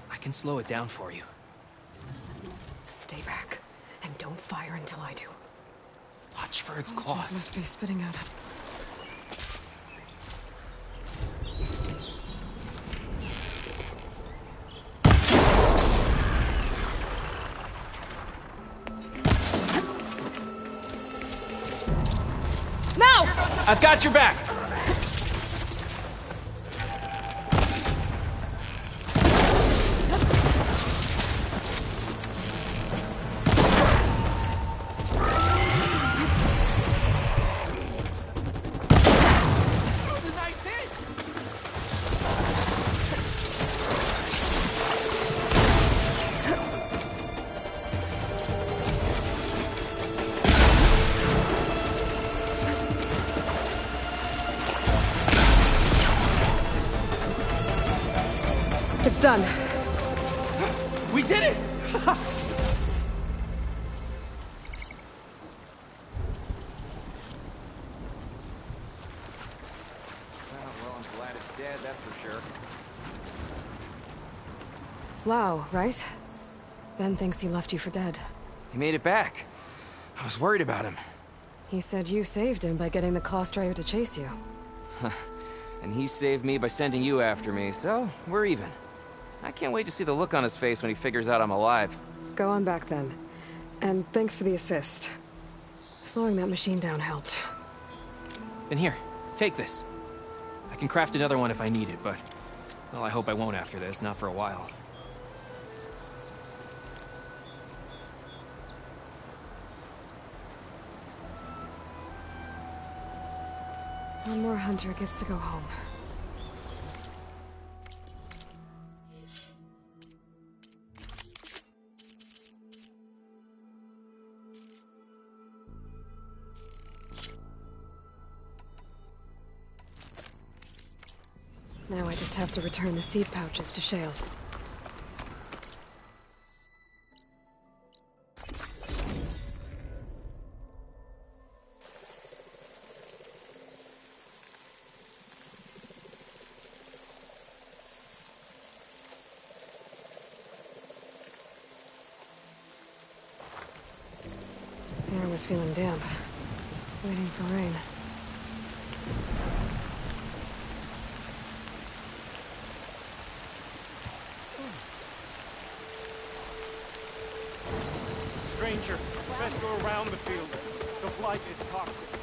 I can slow it down for you. Stay back, and don't fire until I do. Watch for its It claws. must be spitting out. I've got your back! It's done. We did it! Well, I'm glad it's dead, that's for sure. It's Lau, right? Ben thinks he left you for dead. He made it back. I was worried about him. He said you saved him by getting the Claw Strider to chase you. And he saved me by sending you after me, so we're even. I can't wait to see the look on his face when he figures out I'm alive. Go on back then. And thanks for the assist. Slowing that machine down helped. And here, take this. I can craft another one if I need it, but... well, I hope I won't after this, not for a while. One more hunter gets to go home. Now I just have to return the seed pouches to Shale. The air was feeling damp, waiting for rain. Stranger, best go around the field. The blight is toxic.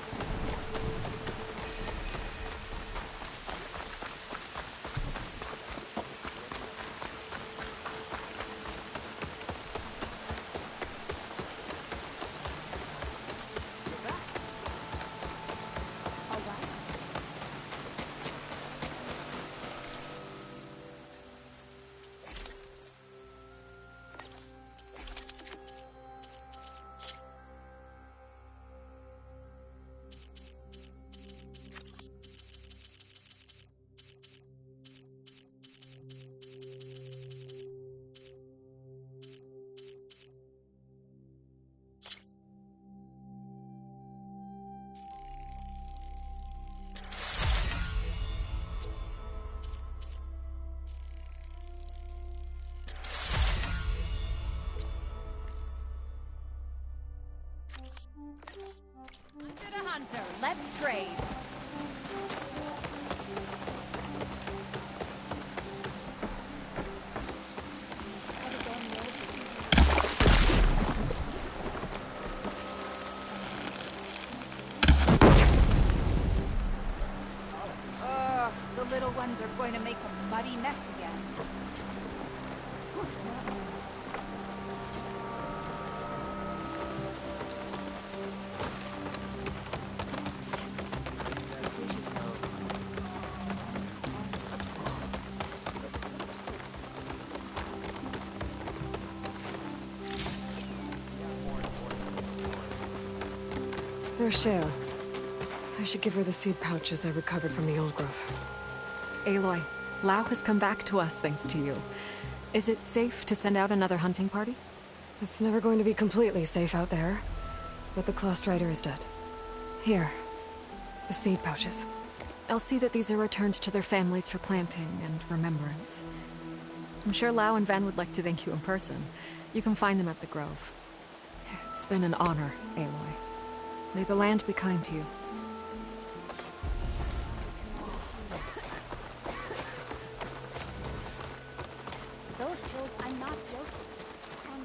Hunter to hunter, let's trade. The little ones are going to make a muddy mess again. There's Shale. I should give her the seed pouches I recovered from the old growth. Aloy, Lau has come back to us thanks to you. Is it safe to send out another hunting party? It's never going to be completely safe out there. But the Claw Strider is dead. Here. The seed pouches. I'll see that these are returned to their families for planting and remembrance. I'm sure Lau and Van would like to thank you in person. You can find them at the Grove. It's been an honor, Aloy. May the land be kind to you. Those children, I'm not joking. And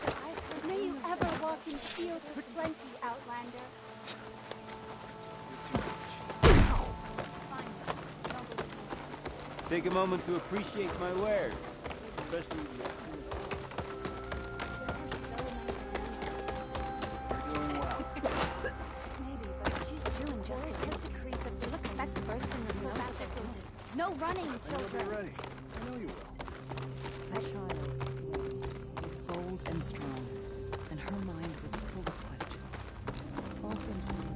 may you ever walk in fields with plenty, Outlander. Take a moment to appreciate my wares, especially the Maybe, but she's doing just as hit the creek, but she'll expect the birds in the middle of the No running, children. Ready. I know you will. That child was bold and strong, and her mind was full of questions. Oftentimes,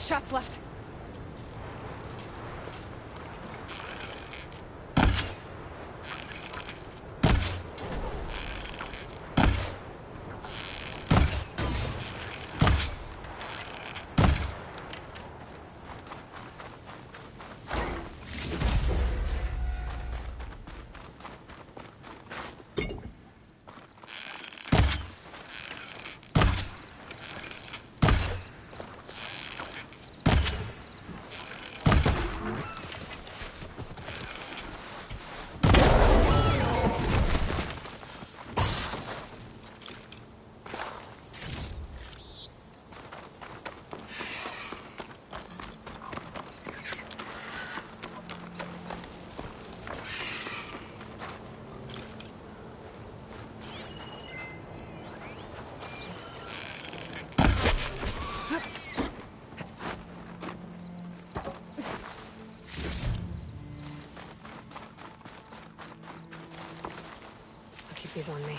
shots left. He's on me.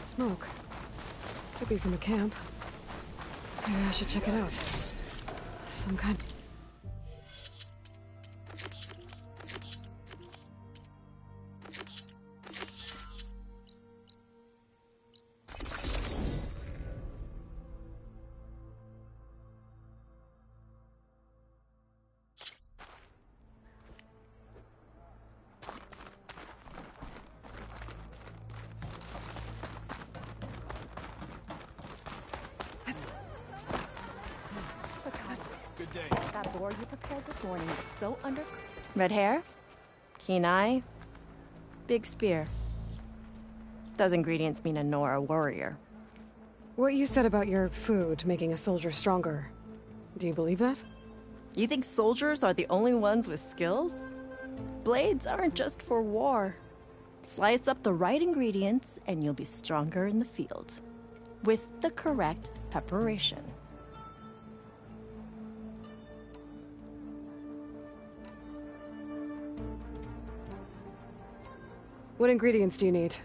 Smoke. Could be from the camp. Maybe I should check it out. Some kind... That boar you prepared this morning was so under... Red hair? Keen eye? Big spear. Those ingredients mean a Nora warrior. What you said about your food making a soldier stronger, do you believe that? You think soldiers are the only ones with skills? Blades aren't just for war. Slice up the right ingredients and you'll be stronger in the field. With the correct preparation. What ingredients do you need?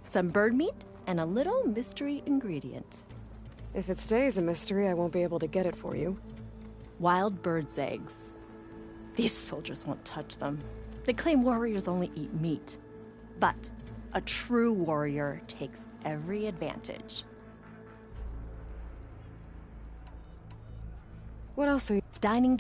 Some bird meat and a little mystery ingredient. If it stays a mystery, I won't be able to get it for you. Wild bird's eggs. These soldiers won't touch them. They claim warriors only eat meat. But a true warrior takes every advantage. What else are you... Dining...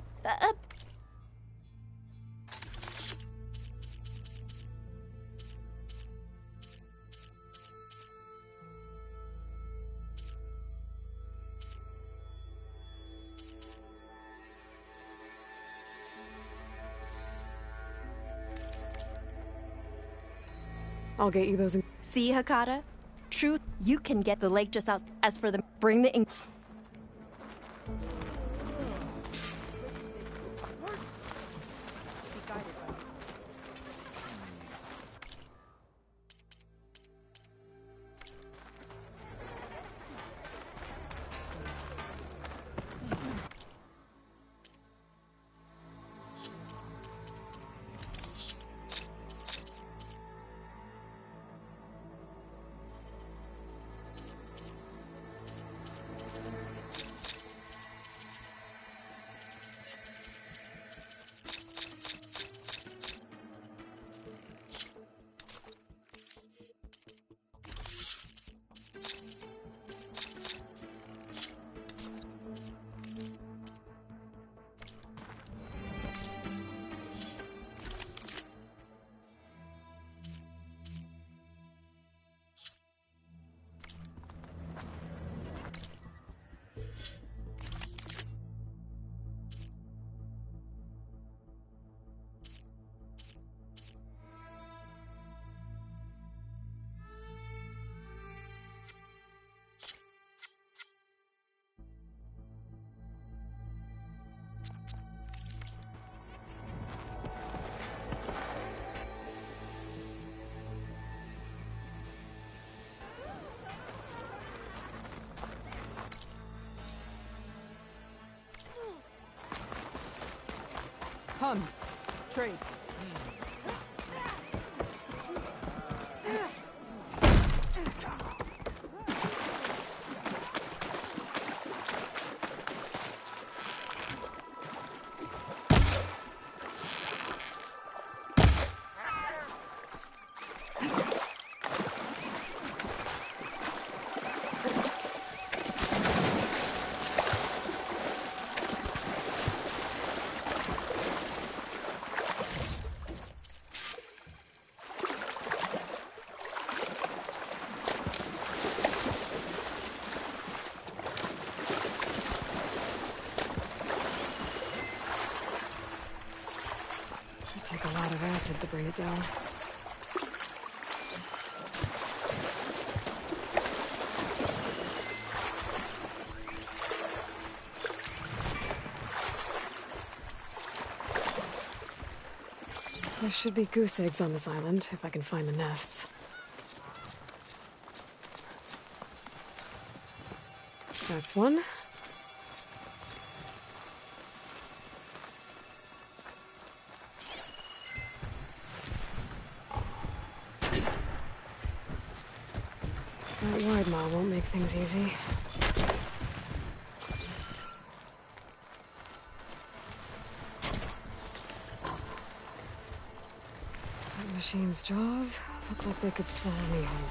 I'll get you those... See, Hakata? Truth, you can get the lake just out. As for the... Bring the... trade. Take a lot of acid to bring it down. There should be goose eggs on this island, if I can find the nests. That's one. That wide maw won't make things easy. That machine's jaws look like they could swallow me whole.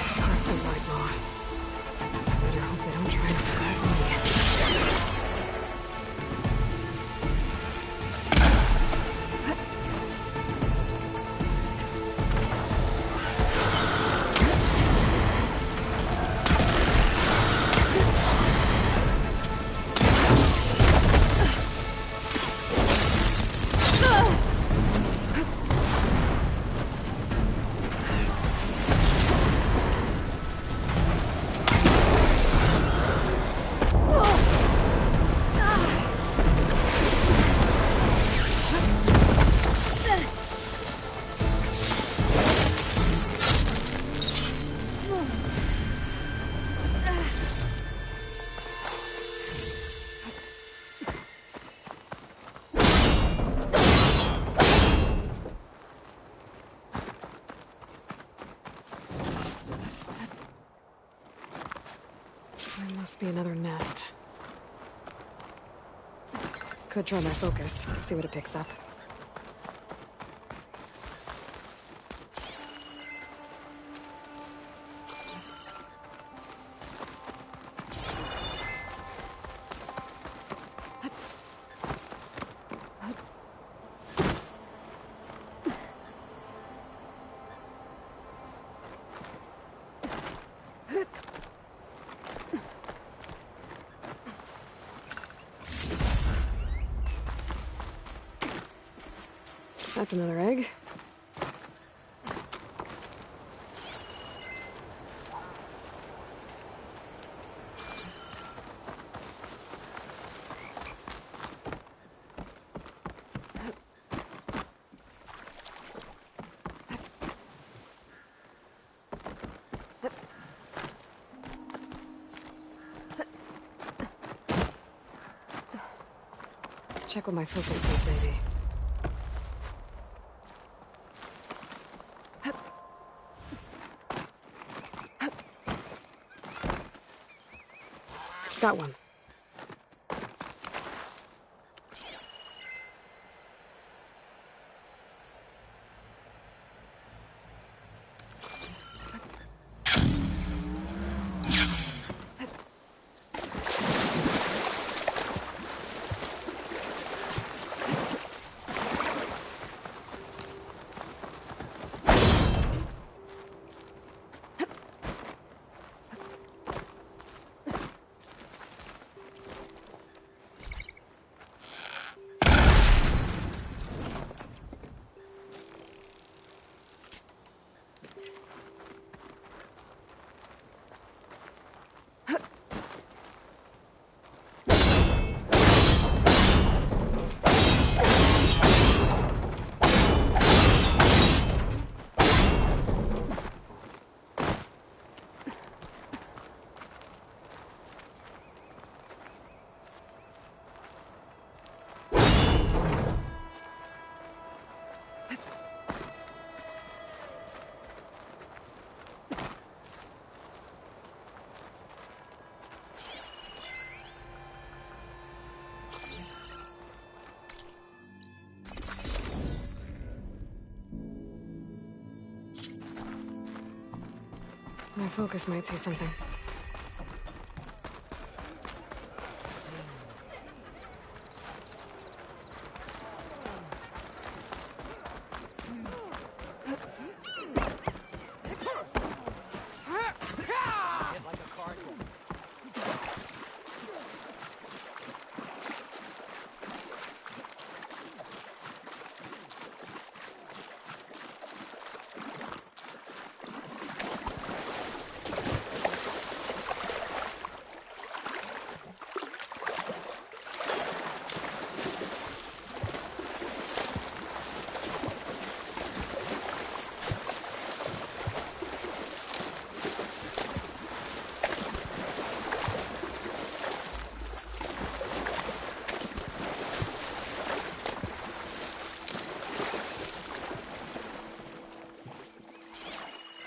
Scrap the white maw. I better hope they don't try and scrap me. There must be another nest. Could try my focus, see what it picks up. That's another egg. Check what my focus says, maybe. Got one. My focus might see something.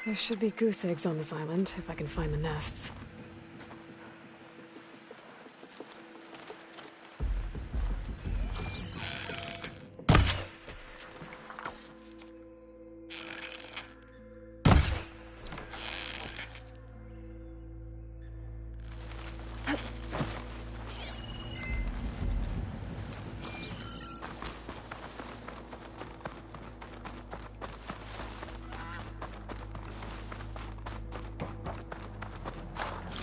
There should be goose eggs on this island, if I can find the nests.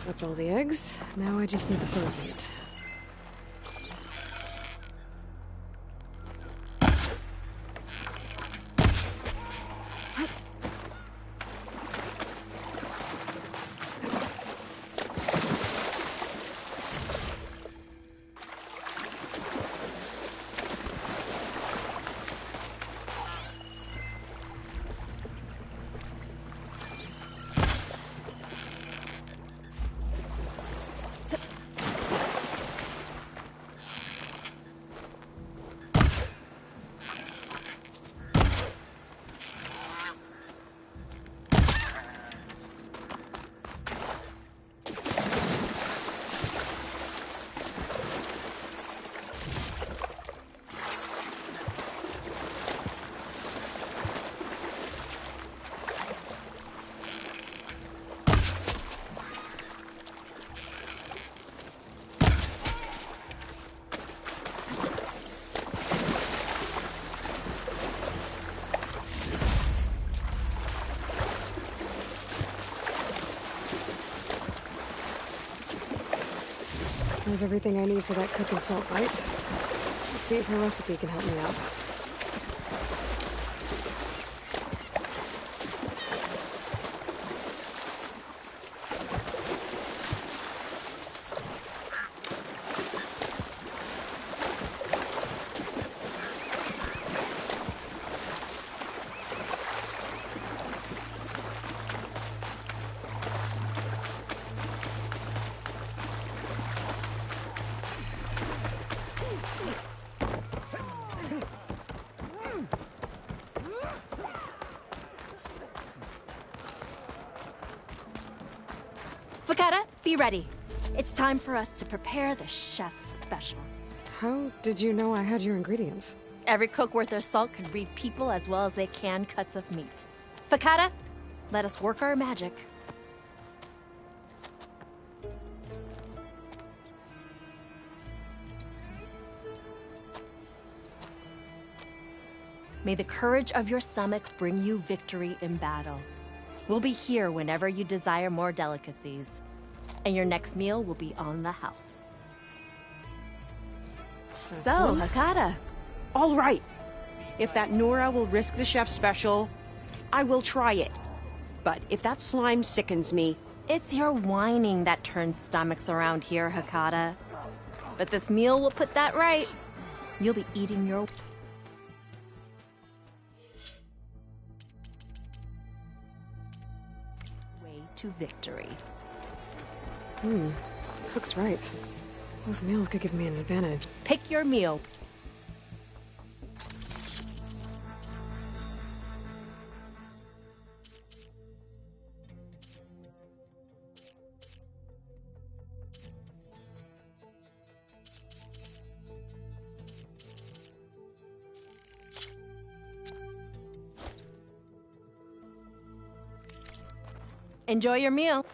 That's all the eggs. Now I just need the third meat. I have everything I need for that cook and salt bite. Let's see if her recipe can help me out. Fakata, be ready. It's time for us to prepare the chef's special. How did you know I had your ingredients? Every cook worth their salt can read people as well as they can cuts of meat. Fakata, let us work our magic. May the courage of your stomach bring you victory in battle. We'll be here whenever you desire more delicacies. And your next meal will be on the house. So, Hakata. All right. If that Nora will risk the chef's special, I will try it. But if that slime sickens me... It's your whining that turns stomachs around here, Hakata. But this meal will put that right. You'll be eating your... way to victory. Cook's right. Those meals could give me an advantage. Pick your meal. Enjoy your meal.